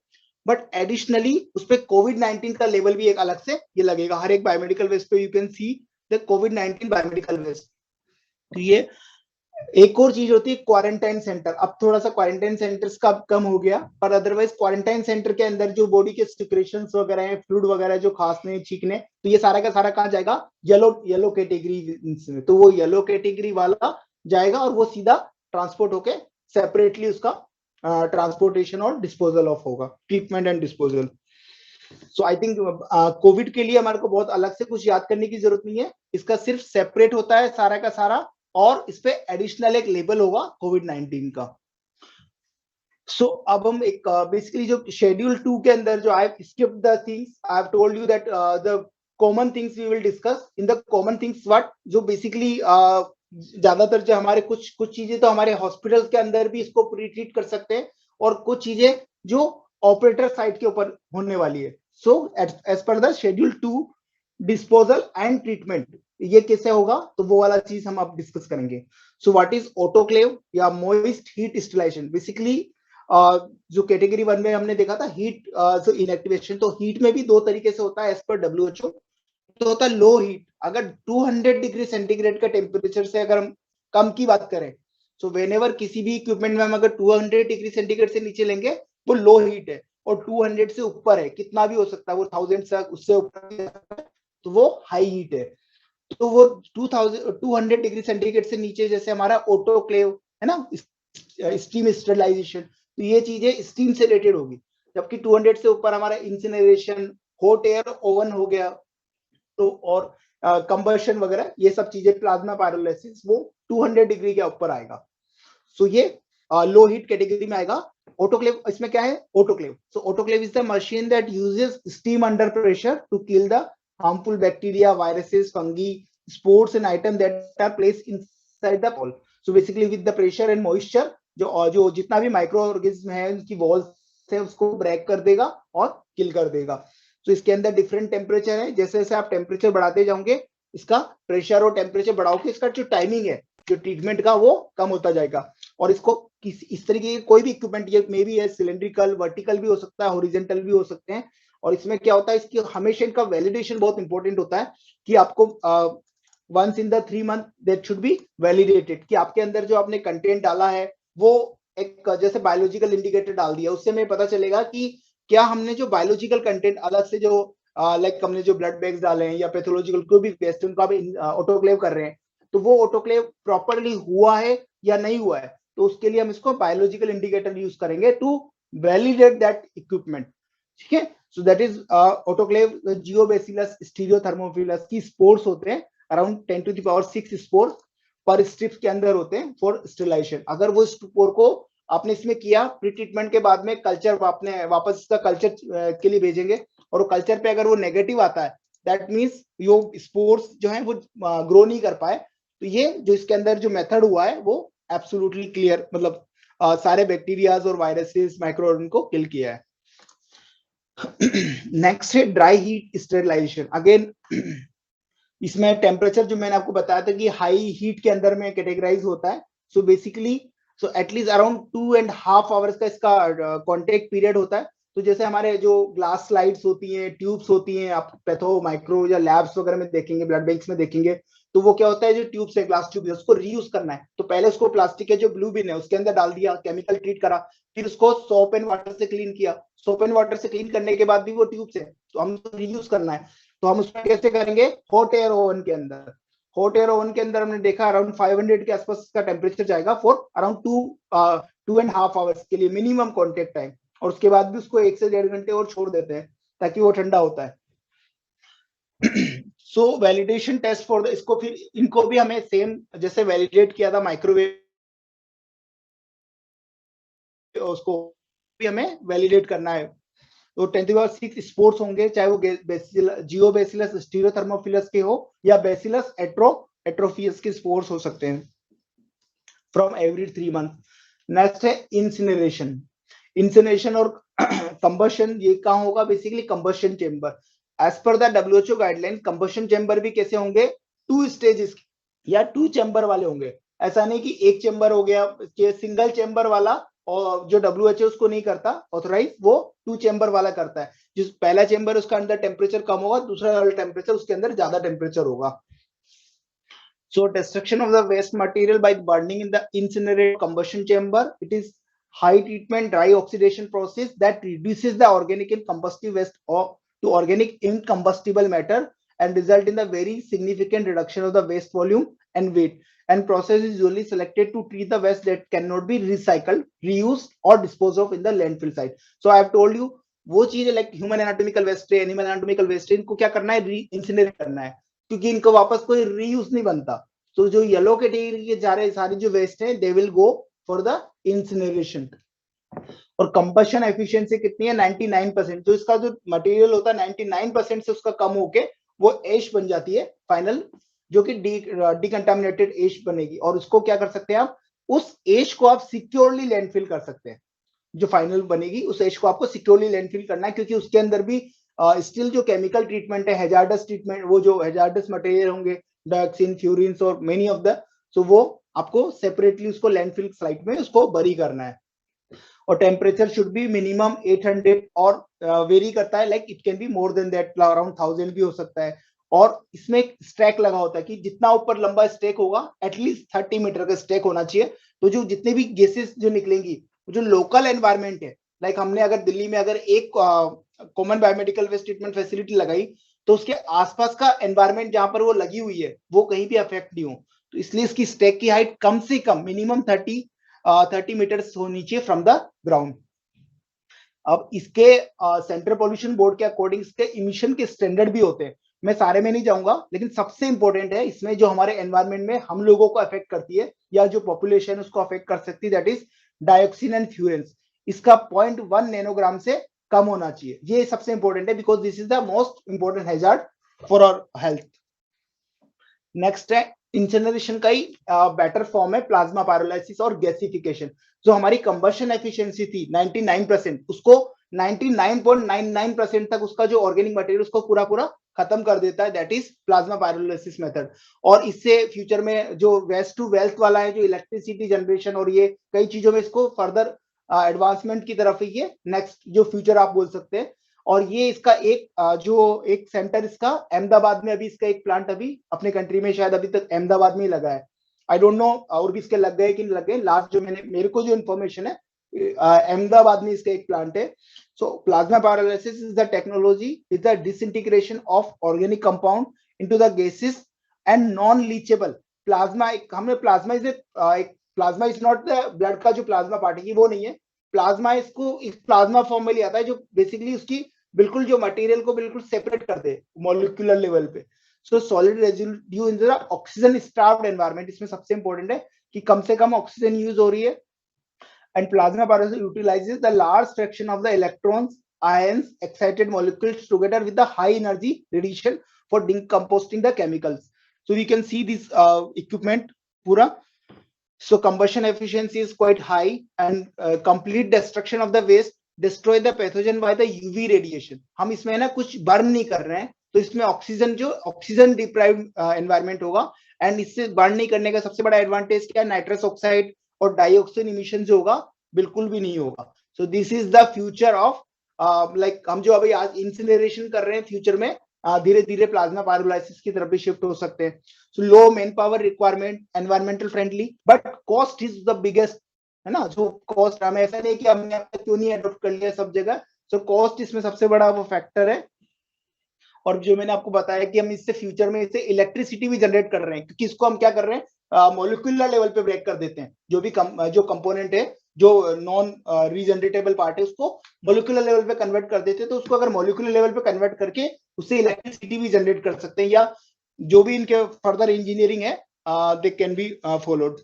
बट एडिशनली उस पर कोविड-19 का लेबल भी एक अलग से ये लगेगा। हर एक बायोमेडिकल वेस्ट पे यू कैन सी द कोविड-19 बायोमेडिकल वेस्ट। तो ये एक और चीज होती है क्वारंटाइन सेंटर। अब थोड़ा सा क्वारंटाइन सेंटर्स का कम हो गया, पर अदरवाइज क्वारंटाइन सेंटर के अंदर जो बॉडी के सिक्रेशंस वगैरह हैं, फ्लूइड वगैरह जो खांसने छींकने, तो ये सारा का सारा कहाँ जाएगा, येलो कैटेगरी में। तो वो येलो कैटेगरी वाला जाएगा और वो सीधा ट्रांसपोर्ट होके सेपरेटली उसका ट्रांसपोर्टेशन और डिस्पोजल ऑफ होगा, treatment and disposal. So I think Covid के लिए हमारे को बहुत अलग से कुछ याद करने की जरूरत नहीं है, इसका सिर्फ सेपरेट होता है सारा का सारा, और इस पे एडिशनल एक लेबल होगा कोविड-19 का। सो अब हम एक बेसिकली जो शेड्यूल 2 के अंदर जो I skip the things, I have told you that the common things we will discuss in the common things what, जो बेसिकली ज्यादातर जो हमारे कुछ चीजें तो हमारे हॉस्पिटल के अंदर भी इसको प्री ट्रीट कर सकते हैं, और कुछ चीजें जो ऑपरेटर साइड के ऊपर होने वाली है। So as per the schedule 2, disposal and treatment ये कैसे होगा, तो वो वाला चीज हम अब डिस्कस करेंगे। सो व्हाट इज ऑटोक्लेव या मोइस्ट हीट स्टिलाइजेशन। बेसिकली जो कैटेगरी 1 में हमने देखा था हीट इनएक्टिवेशन, तो हीट में भी दो तरीके से होता है एज पर WHO। तो होता है लो हीट, अगर 200 डिग्री सेंटीग्रेड का टेम्परेचर से अगर हम कम की बात करें, सो व्हेनेवर किसी भी इक्विपमेंट में हम अगर 200 डिग्री सेंटीग्रेड से नीचे लेंगे वो लो हीट है, और 200 से ऊपर है, कितना भी हो सकता है, वो 1000 से उससे ऊपर, तो वो हाई हीट है। तो वो 200 डिग्री सेंटीग्रेड से नीचे जैसे हमारा ऑटोक्लेव है ना, स्टीम स्टरलाइजेशन, तो ये चीजें स्टीम से रिलेटेड होगी। जबकि 200 से ऊपर हमारा इंसिनरेशन, हॉट एयर ओवन हो गया, तो और कंबशन वगैरह ये सब चीजें, प्लाज्मा पायरोलाइसिस, वो 200 डिग्री के ऊपर आएगा। सो ये लो हीट कैटेगरी में आएगा। ऑटोक्लेव, इसमें क्या है autoclave, so autoclave is the machine that uses steam under pressure to kill the harmful bacteria, viruses, fungi, spores and items that are placed inside the wall. So basically with the pressure and moisture, जो जितना भी micro organism है उनकी wall से उसको break कर देगा और किल कर देगा। तो इसके अंदर डिफरेंट टेम्परेचर है, जैसे जैसे आप टेम्परेचर बढ़ाते जाओगे, इसका प्रेशर और टेम्परेचर बढ़ाओगे, इसका जो टाइमिंग है जो ट्रीटमेंट का वो कम होता जाएगा। और इसको इस तरीके के कोई भी इक्विपमेंट, ये मे बी है सिलेंड्रिकल, वर्टिकल भी हो सकता है, हॉरिजॉन्टल भी हो सकते हैं। और इसमें क्या होता है, इसकी हमेशा इनका वैलिडेशन बहुत इंपॉर्टेंट होता है कि आपको once in the 3 month that should be validated, कि आपके अंदर जो आपने कंटेंट डाला है वो एक जैसे बायोलॉजिकल इंडिकेटर डाल दिया, उससे हमें पता चलेगा कि क्या हमने जो बायोलॉजिकल कंटेंट अलग से जो लाइक हमने जो ब्लड बैग्स डाले हैं या पैथोलॉजिकल कोई भी वेस्ट उनको आप ऑटोक्लेव कर रहे हैं, तो वो ऑटोक्लेव प्रॉपरली हुआ है या नहीं हुआ है, तो उसके लिए हम इसको बायोलॉजिकल इंडिकेटर यूज करेंगे टू वैलिडेट दैट इक्विपमेंट। ठीक है, सो दैट इज ऑटोक्लेव जियोबैसिलस स्टीरियोथर्मोफिलस की स्पोर्स होते हैं, अराउंड 10⁶ स्पोर्स पर स्ट्रिप्स के अंदर होते हैं फॉर स्टेरिलाइजेशन। अगर वो स्पोर को आपने इसमें किया, प्री ट्रीटमेंट के बाद में कल्चर आपने वापस इसका कल्चर के लिए भेजेंगे, और वो कल्चर पे अगर वो नेगेटिव आता है, दैट मीन्स यो स्पोर्स जो है वो ग्रो नहीं कर पाए। तो ये जो इसके अंदर जो मेथड हुआ है वो एब्सोल्युटली क्लियर, मतलब सारे बैक्टीरियाज और वायरसेस माइक्रो ऑर्गेनिज्म को किल किया है। नेक्स्ट है ड्राई हीट स्टेरिलाइजेशन। अगेन इसमें टेम्परेचर जो मैंने आपको बताया था कि हाई हीट के अंदर में कैटेगराइज होता है। So basically so at least around 2.5 hours का इसका कॉन्टेक्ट पीरियड होता है। तो जैसे हमारे जो ग्लास स्लाइड्स होती हैं, ट्यूब्स होती हैं, आप पैथो माइक्रो या लैब्स वगैरह में देखेंगे, ब्लड बैंक्स में देखेंगे, तो वो क्या होता है, जो ट्यूब्स है, ग्लास ट्यूब है, उसको रीयूज करना है। तो पहले उसको प्लास्टिक के जो ब्लू बिन है उसके अंदर डाल दिया, केमिकल ट्रीट करा, फिर उसको सोप एंड वाटर से क्लीन किया। सोप एंड वाटर से क्लीन करने के बाद भी वो ट्यूब्स है, तो हम रीयूज करना है। तो हम उसमें कैसे करेंगे, हॉट एयर ओवन के अंदर। हॉट एयर ओवन के अंदर हमने देखा अराउंड 500 के आसपास का टेम्परेचर जाएगा फॉर अराउंड 2.5 आवर्स के लिए मिनिमम कॉन्टेक्ट टाइम, और उसके बाद भी उसको 1 से 1.5 घंटे और छोड़ देते हैं ताकि वो ठंडा होता है। सो वैलिडेशन टेस्ट फॉर इसको, फिर इनको भी हमें सेम जैसे वैलिडेट किया था माइक्रोवेव, उसको भी हमें वैलिडेट करना है। तो 10⁶ स्पोर्स होंगे, चाहे वो जियोबैसिलस स्टीरियोथर्मोफिलस के हो या बैसिलस एट्रोफियस के स्पोर्स हो सकते हैं, फ्रॉम एवरी 3 मंथ। नेक्स्ट है इंसिनरेशन। इंसिनरेशन और कंबशन, ये कहाँ होगा, basically combustion chamber. As per the WHO guideline combustion chamber भी कैसे होंगे, 2 स्टेजेस या 2 चेम्बर वाले होंगे। ऐसा नहीं कि एक चेम्बर हो गया, सिंगल चेम्बर वाला, और जो डब्ल्यूएचओ उसको नहीं करता ऑथोराइज, वो 2 चेम्बर वाला करता है। जिस पहला चेम्बर उसका अंदर टेम्परेचर कम होगा, दूसरा वाला टेम्परेचर उसके अंदर ज्यादा टेम्परेचर होगा। So destruction of the waste material by burning in the incinerator combustion chamber, it is high treatment dry oxidation process that reduces the organic and combustible waste to organic incombustible matter and result in the very significant reduction of the waste volume and weight. And process is usually selected to treat the waste that cannot be recycled, reused or disposed of in the landfill site. So I have told you, वो चीज like human anatomical waste है, animal anatomical waste है, इनको क्या करना है, री incinerate करना है, क्योंकि इनको वापस कोई रीयूज नहीं बनता। तो जो येलो कैटेगरी के जा रहे सारी जो वेस्ट है, they will go for the incineration. और कंबशन एफिशिएंसी कितनी है, 99%। जो इसका जो मटेरियल होता है 99% से उसका कम होके वो एश बन जाती है फाइनल, जो कि डिकंटामिनेटेड एश बनेगी, और उसको क्या कर सकते हैं आप, उस एश को आप सिक्योरली लैंडफिल कर सकते हैं। जो फाइनल बनेगी उस एश को आपको सिक्योरली लैंडफिल करना है, क्योंकि उसके अंदर भी स्टिल जो केमिकल ट्रीटमेंट है, हैजार्डस ट्रीटमेंट, वो जो हैजार्डस मटेरियल होंगे, डायऑक्सिन, फ्यूरिन्स और मेनी ऑफ द, सो वो आपको सेपरेटली उसको लैंडफिल साइट में उसको बरी करना है। और टेम्परेचर शुड बी मिनिमम 800, और वेरी करता है, like it can be more than that, around 1000 भी हो सकता है। और इसमें एक स्टैक लगा होता है कि जितना ऊपर लंबा स्टैक होगा, एटलीस्ट 30 मीटर का स्टैक होना चाहिए। तो जो जितने भी गैसेस जो निकलेंगी, जो लोकल एनवायरमेंट है, लाइक हमने अगर दिल्ली में अगर एक common biomedical waste treatment facility लगाई, तो उसके आसपास का एनवायरमेंट जहां पर वो लगी हुई है, वो कहीं भी अफेक्ट नहीं हो। तो इसलिए इसकी स्टैक की हाइट कम से कम मिनिमम 30 मीटर्स होनी चाहिए फ्रॉम द ग्राउंड। अब इसके सेंट्रल पॉल्यूशन बोर्ड के अकॉर्डिंग इसके इमिशन के स्टैंडर्ड भी होते हैं। मैं सारे में नहीं जाऊंगा, लेकिन सबसे इंपॉर्टेंट है इसमें जो हमारे एनवायरमेंट में हम लोगों को अफेक्ट करती है, या जो पॉपुलेशन उसको अफेक्ट कर सकती है, that is dioxin and furans. इसका 0.1 नैनोग्राम से कम होना चाहिए। ये सबसे इंपॉर्टेंट है, because this is the most important hazard for our health. Next है इंसिनरेशन का ही बेटर फॉर्म है प्लाज्मा पायरोलाइसिस और गैसिफिकेशन। जो हमारी कंबशन एफिशिएंसी थी 99%, उसको 99.99% तक उसका जो ऑर्गेनिक मटेरियल उसको पूरा पूरा खत्म कर देता है, that is plasma pyrolysis method. और इससे फ्यूचर में जो वेस्ट टू वेल्थ वाला है, जो इलेक्ट्रिसिटी जनरेशन और ये कई चीजों में इसको फर्दर एडवांसमेंट की तरफ ये नेक्स्ट जो फ्यूचर आप बोल सकते हैं। और ये इसका एक जो एक सेंटर इसका अहमदाबाद में, अभी इसका एक प्लांट अभी अपने कंट्री में शायद अभी तक अहमदाबाद में ही लगा है। आई डोंट नो और भी इसके लग गए कि नहीं लग गए, लास्ट जो मेरे को जो इन्फॉर्मेशन है, अहमदाबाद में इसका एक प्लांट है। So plasma pyrolysis is the technology is the disintegration of organic compound into the gases and non leachable plasma, हमने प्लाज्मा इज एक plasma is not the blood का जो प्लाज्मा पार्टिकल वो नहीं है, प्लाज्मा इसको इस प्लाज्मा फॉर्म में ले आता है जो बेसिकली उसकी बिल्कुल जो मटेरियल को बिल्कुल सेपरेट कर दे मॉलिक्यूलर लेवल पे। सो solid residue in the oxygen starved environment, इसमें सबसे इंपॉर्टेंट है कि कम से कम ऑक्सीजन यूज हो रही है। And plasma particle utilises the large fraction of the electrons, ions, excited molecules together with the high energy radiation for decomposing the chemicals. So we can see this equipment pura. So combustion efficiency is quite high and complete destruction of the waste destroy the pathogen by the UV radiation. हम इसमें ना कुछ burn नहीं कर रहे हैं, तो इसमें ऑक्सीजन जो ऑक्सीजन डिप्राइव्ड एनवायरनमेंट होगा, एंड इससे बर्न नहीं करने का सबसे बड़ा एडवांटेज क्या है, नाइट्रस ऑक्साइड और डाइऑक्सिन इमिशन जो होगा बिल्कुल भी नहीं होगा। So this is the future of like हम जो अभी आज इंसिनरेशन कर रहे हैं, फ्यूचर में धीरे धीरे प्लाज्मा पायरोलाइसिस की तरफ भी शिफ्ट हो सकते हैं। So low man power requirement, environmental friendly, but cost is the biggest, है ना। जो कॉस्ट, हमें ऐसा नहीं कि हमने क्यों नहीं अडॉप्ट कर लिया सब जगह, सो कॉस्ट इसमें सबसे बड़ा वो फैक्टर है। और जो मैंने आपको बताया कि हम इससे फ्यूचर में इससे इलेक्ट्रिसिटी भी जनरेट कर रहे हैं, क्योंकि इसको हम क्या कर रहे हैं, मॉलिक्यूलर लेवल पे ब्रेक कर देते हैं। जो भी जो कंपोनेंट है, जो नॉन रीजनरेटेबल पार्ट है, उसको मॉलिक्यूलर लेवल पे कन्वर्ट कर देते हैं। तो उसको अगर मॉलिक्यूलर लेवल पे कन्वर्ट करके उससे इलेक्ट्रिसिटी भी जनरेट कर सकते हैं, या जो भी इनके फर्दर इंजीनियरिंग है दे can be followed.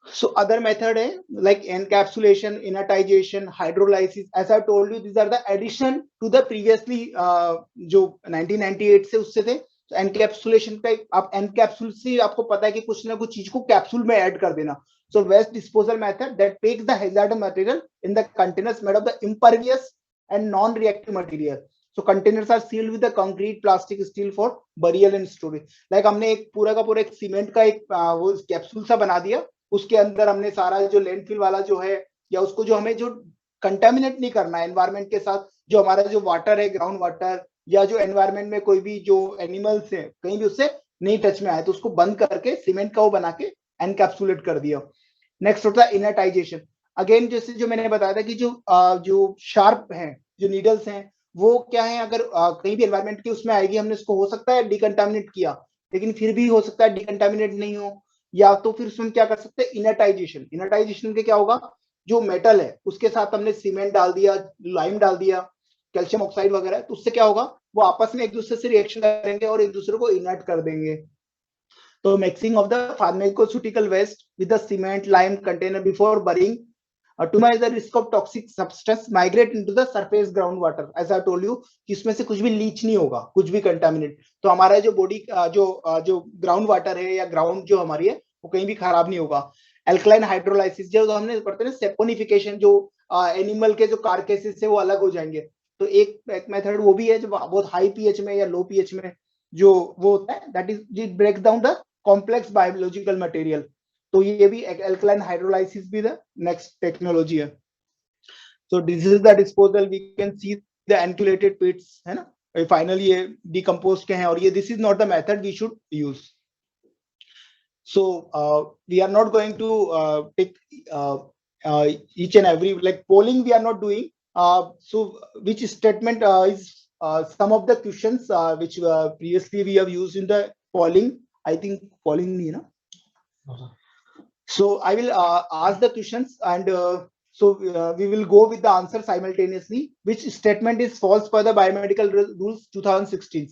So other method है like encapsulation, inertization, hydrolysis. As I told you, these are the addition to the previously जो 1998 से उससे थे। So encapsulation का आप encapsule से आपको पता है कि कुछ ना कुछ चीज को कैप्सूल में ऐड कर देना। So waste disposal method that takes the hazardous material in the containers made of the impervious and non-reactive material. So containers are sealed with the concrete, plastic, steel for burial and storage. Like हमने एक पूरा का पूरा एक cement का एक वो capsule सा बना दिया, उसके अंदर हमने सारा जो लैंडफिल वाला जो है, या उसको जो हमें जो कंटामिनेट नहीं करना है एनवायरनमेंट के साथ, जो हमारा जो वाटर है, ग्राउंड वाटर, या जो एनवायरनमेंट में कोई भी जो एनिमल्स है कहीं भी उससे नहीं टच में आए, तो उसको बंद करके सीमेंट का वो बना के एनकैप्सुलेट कर दिया। नेक्स्ट होता है इनर्टाइजेशन। अगेन जैसे जो मैंने बताया था कि जो शार्प हैं, जो नीडल्स हैं, वो क्या है, अगर कहीं भी एनवायरनमेंट के उसमें आएगी, हमने उसको हो सकता है डिकंटामिनेट किया, लेकिन फिर भी हो सकता है डिकंटामिनेट नहीं हो, या तो फिर उसमें क्या कर सकते हैं, इनर्टाइजेशन। इनर्टाइजेशन के क्या होगा, जो मेटल है उसके साथ हमने सीमेंट डाल दिया, लाइम डाल दिया, कैल्शियम ऑक्साइड वगैरह, तो उससे क्या होगा, वो आपस में एक दूसरे से रिएक्शन करेंगे और एक दूसरे को इनर्ट कर देंगे। तो mixing of the pharmaceutical waste with the cement lime container before burying to minimize the risk of toxic substance migrate into the surface groundwater. As I told you कि इसमें से कुछ भी लीच नहीं होगा, कुछ भी कंटामिनेट, तो हमारा जो बॉडी जो ग्राउंड वाटर है या ग्राउंड जो हमारी है वो कहीं भी खराब नहीं होगा। एल्कलाइन हाइड्रोलाइसिस, जो हमने पढ़ते हैं सेपोनिफिकेशन, जो एनिमल के जो कार्केसेस से वो अलग हो जाएंगे, तो एक मेथड वो भी है जो बहुत हाई पीएच में या लो पीएच में जो वो होता है, that is it breaks down the complex biological material. तो ये भी एल्कलाइन हाइड्रोलाइसिस भी द नेक्स्ट टेक्नोलॉजी है। So this is the disposal, we can see the encapsulated pits, है ना, फाइनली ये डिकम्पोज के हैं, और ये this is not the method we should use. So we are not going to take each and every like polling we are not doing, so which statement is some of the questions which previously we have used in the polling. I think polling nahi na. So I will ask the questions, and so we will go with the answer simultaneously. Which statement is false per the biomedical rules 2016?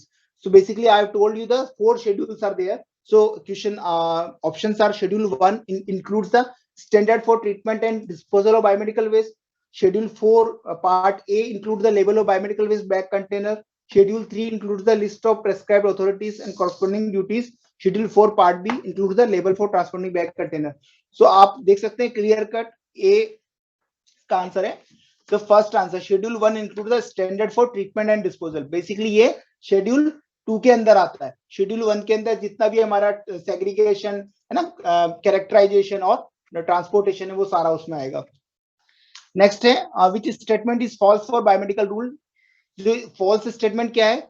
So basically I have told you the 4 schedules are there. So question options are: schedule 1 includes the standard for treatment and disposal of biomedical waste. Schedule 4 part A includes the label of biomedical waste bag container. Schedule 3 includes the list of prescribed authorities and corresponding duties. Schedule 4 part B includes the label for transporting bag container. So आप देख सकते हैं clear cut A का answer है। तो first answer schedule 1 include the standard for treatment and disposal. Basically ये schedule 2 के अंदर आता है। शेड्यूल 1 के अंदर जितना भी हमारा सेग्रीगेशन है ना, कैरेक्टराइजेशन और ट्रांसपोर्टेशन है, वो सारा उसमें आएगा। नेक्स्ट है which statement is false for biomedical rule. जो फॉल्स स्टेटमेंट क्या है?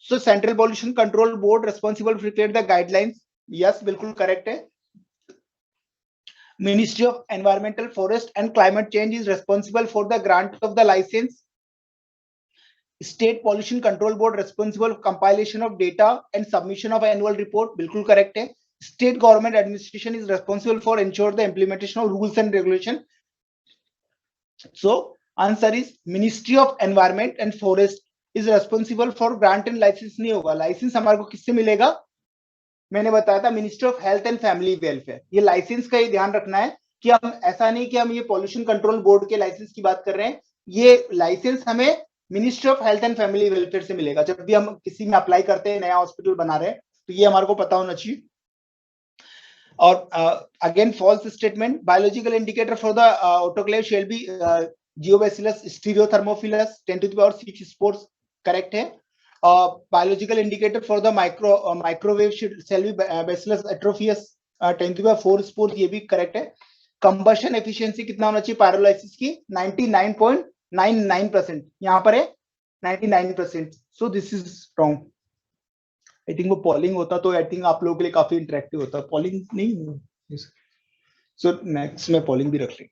So central pollution control board responsible for create the guidelines. Yes, बिल्कुल करेक्ट है। Ministry of Environmental, Forest and Climate Change is responsible for the grant of the license. State Pollution Control Board responsible for compilation of data and submission of annual report. बिल्कुल correct है। state government administration is responsible for ensure the implementation of rules and regulation? So answer is Ministry of Environment and Forest is responsible for grant and license नहीं होगा. Licence हमारे को किससे मिलेगा? मैंने बताया था ministry of health and family welfare. ये लाइसेंस का ही ध्यान रखना है कि हम ऐसा नहीं कि हम ये पॉल्यूशन कंट्रोल बोर्ड के लाइसेंस की बात कर रहे हैं. ये लाइसेंस हमें ministry of health and family welfare से मिलेगा. जब भी हम किसी में अप्लाई करते हैं, नया हॉस्पिटल बना रहे हैं, तो ये हमारे को पता होना चाहिए. और again false statement. Biological indicator for the autoclave shall be Geobacillus stearothermophilus 10⁶ spores. Correct है. Biological indicator for the microwave shall be Bacillus atrophis 10⁴ spores. ये भी करेक्ट है. कंबशन एफिशिएंसी कितना होना चाहिए पायरोलाइसिस की? 99.99%. यहाँ पर है 99%. सो this is wrong. I think वो पॉलिंग होता तो आई थिंक आप लोगों के लिए काफी इंटरेक्टिव होता. पॉलिंग नहीं. सो नेक्स्ट में पॉलिंग भी रख ली.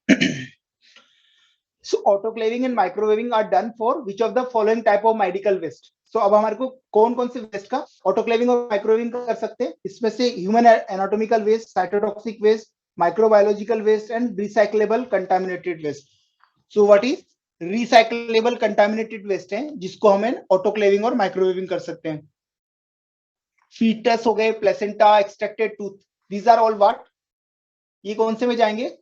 So autoclaving and microwaving are done for which of the following type of medical waste? So अब हमारे को कौन कौन से वेस्ट का ऑटोक्लेविंग और माइक्रोवेविंग कर सकते हैं? इसमें से human anatomical waste, cytotoxic waste, microbiological waste and recyclable contaminated waste. So what is recyclable contaminated waste है जिसको हम ऑटोक्लेविंग और माइक्रोवेविंग कर सकते हैं. फीटस हो गए, placenta, extracted tooth, these are all what? ये कौन से में जाएंगे?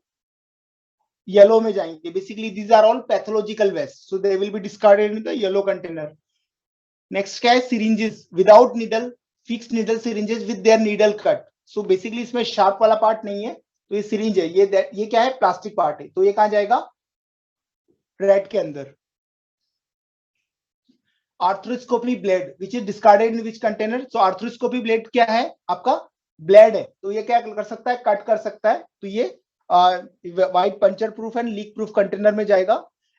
येलो में जाएंगे. Basically these are all pathological waste, so they will be discarded in the yellow container. Next क्या है? Syringes without needle, fixed needle syringes with their needle cut. So basically इसमें शार्प वाला पार्ट नहीं है, तो ये सिरिंज है. ये क्या है? प्लास्टिक पार्ट है. तो ये कहां जाएगा? रेड के अंदर. Arthroscopy blade which is discarded in which container? So arthroscopy blade क्या है? आपका ब्लेड है. तो ये क्या कर सकता है? कट कर सकता है. तो ये white puncture proof and leak proof container में जाएगा.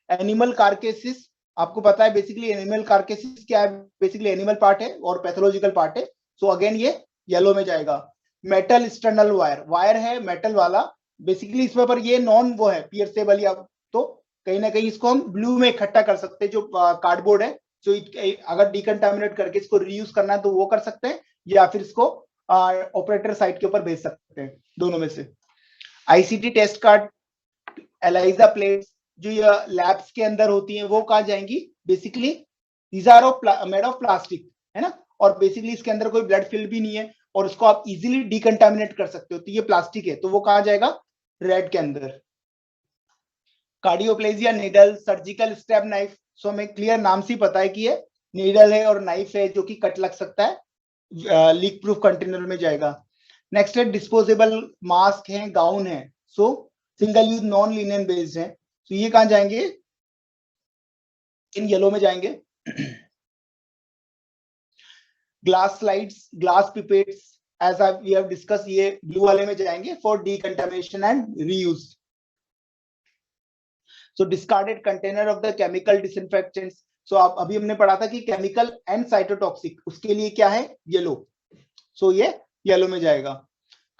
एनिमल कार्केसिस, आपको पता है बेसिकली एनिमल कार्केसिस क्या है? बेसिकली एनिमल पार्ट है और पैथोलॉजिकल पार्ट है. सो अगेन ये येलो में जाएगा. मेटल एक्सटर्नल वायर है मेटल वाला. बेसिकली इसमें पर ये नॉन वो है पियर्सेबल, या तो कहीं ना कहीं इसको हम ब्लू में इकट्ठा कर सकते हैं जो कार्डबोर्ड है. तो अगर डिकंटामिनेट करके इसको रीयूज करना है तो वो कर सकते हैं, या फिर इसको ऑपरेटर साइट के ऊपर भेज सकते हैं. दोनों में से. ICT test card, ELISA plates जो ये लैब्स के अंदर होती हैं, वो कहाँ जाएंगी? Basically these are made of plastic, है ना. और बेसिकली इसके अंदर कोई ब्लड फिल्म भी नहीं है और उसको आप इजीली डिकंटामिनेट कर सकते हो. तो ये प्लास्टिक है, तो वो कहाँ जाएगा? रेड के अंदर. कार्डियोप्लेजिया नीडल, सर्जिकल स्टेप नाइफ. सो हमें क्लियर नाम से पता है कि ये नीडल है और नाइफ है जो कि कट लग सकता है. लीक प्रूफ कंटेनर में जाएगा. नेक्स्ट है डिस्पोजेबल मास्क है, गाउन है. So single use non linen based है. तो ये कहां जाएंगे? इन येलो में जाएंगे. Glass slides, glass pipettes, as we have discuss, ये ब्लू वाले में जाएंगे for decontamination and reuse. So discarded container of the chemical disinfectants. So आप अभी हमने पढ़ा था कि केमिकल एंड साइटोटॉक्सिक, उसके लिए क्या है? येलो. सो ये येलो में जाएगा.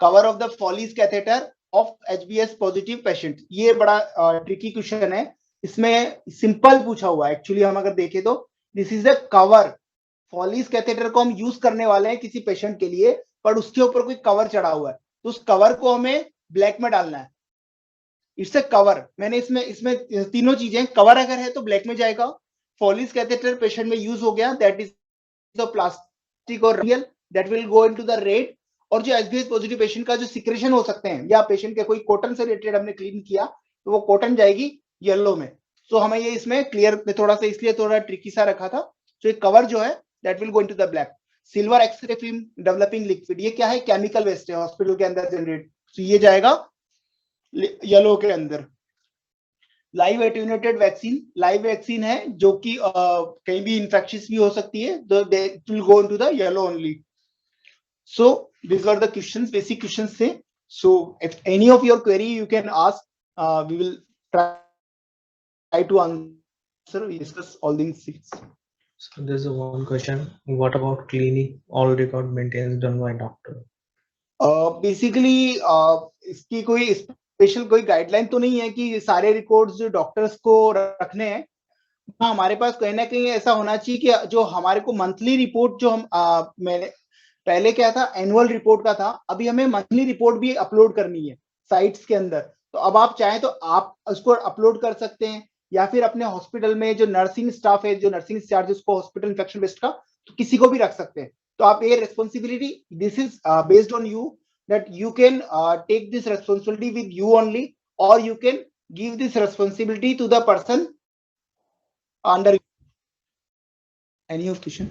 Cover of the follies catheter of HBs positive patient. ये बड़ा ट्रिकी क्वेश्चन है. इसमें सिंपल पूछा हुआ है एक्चुअली. हम अगर देखें तो this is the cover. Follies catheter को हम यूज करने वाले हैं किसी पेशेंट के लिए, पर उसके ऊपर कोई कवर चढ़ा हुआ है, तो उस कवर को हमें ब्लैक में डालना है. It's a cover. मैंने इसमें तीनों चीजें, कवर अगर है तो ब्लैक में जाएगा. फॉलीज कैथेटर पेशेंट में यूज हो गया, दैट इज द प्लास्टिक और real, that will go into the red. और जो एचबीएस पॉजिटिव पेशेंट का जो सिक्रेशन हो सकते हैं, या पेशेंट के कोई कॉटन से रिलेटेड हमने क्लीन किया, तो वो कॉटन जाएगी येलो में. सो हमें ये इसमें क्लियर में थोड़ा सा इसलिए थोड़ा ट्रिकी सा रखा था. तो एक कवर जो है that will go into the black. Silver x-ray film developing liquid, ये क्या है? केमिकल वेस्ट है हॉस्पिटल के अंदर जनरेट. तो ये जाएगा येलो के अंदर. Live attenuated vaccine, live vaccine है जो कि कहीं भी इन्फेक्शियस भी हो सकती है, तो they will go into the yellow only. So these were the questions, basic questions थे. So if any of your query you can ask, we will try to answer. We discuss all these things. So there's one question. What about cleaning? All record maintenance done by doctor. Basically इसकी कोई special कोई guideline तो नहीं है कि सारे records जो doctors को रखने हैं. हाँ, हमारे पास कहीं ना कहीं ऐसा होना चाहिए कि जो हमारे को मंथली रिपोर्ट जो हम मैंने पहले क्या था, एनुअल रिपोर्ट का था, अभी हमें मंथली रिपोर्ट भी अपलोड करनी है साइट्स के अंदर। तो अब आप चाहें तो आप उसको अपलोड कर सकते हैं, या फिर अपने हॉस्पिटल में जो नर्सिंग स्टाफ है, जो नर्सिंग इंचार्ज उसको हॉस्पिटल इन्फेक्शन बेस्ड का, तो किसी को भी रख सकते हैं। तो आप ये responsibility, this is based on you, that you can take this responsibility with you only, or you can give this responsibility to the person under. Any of question?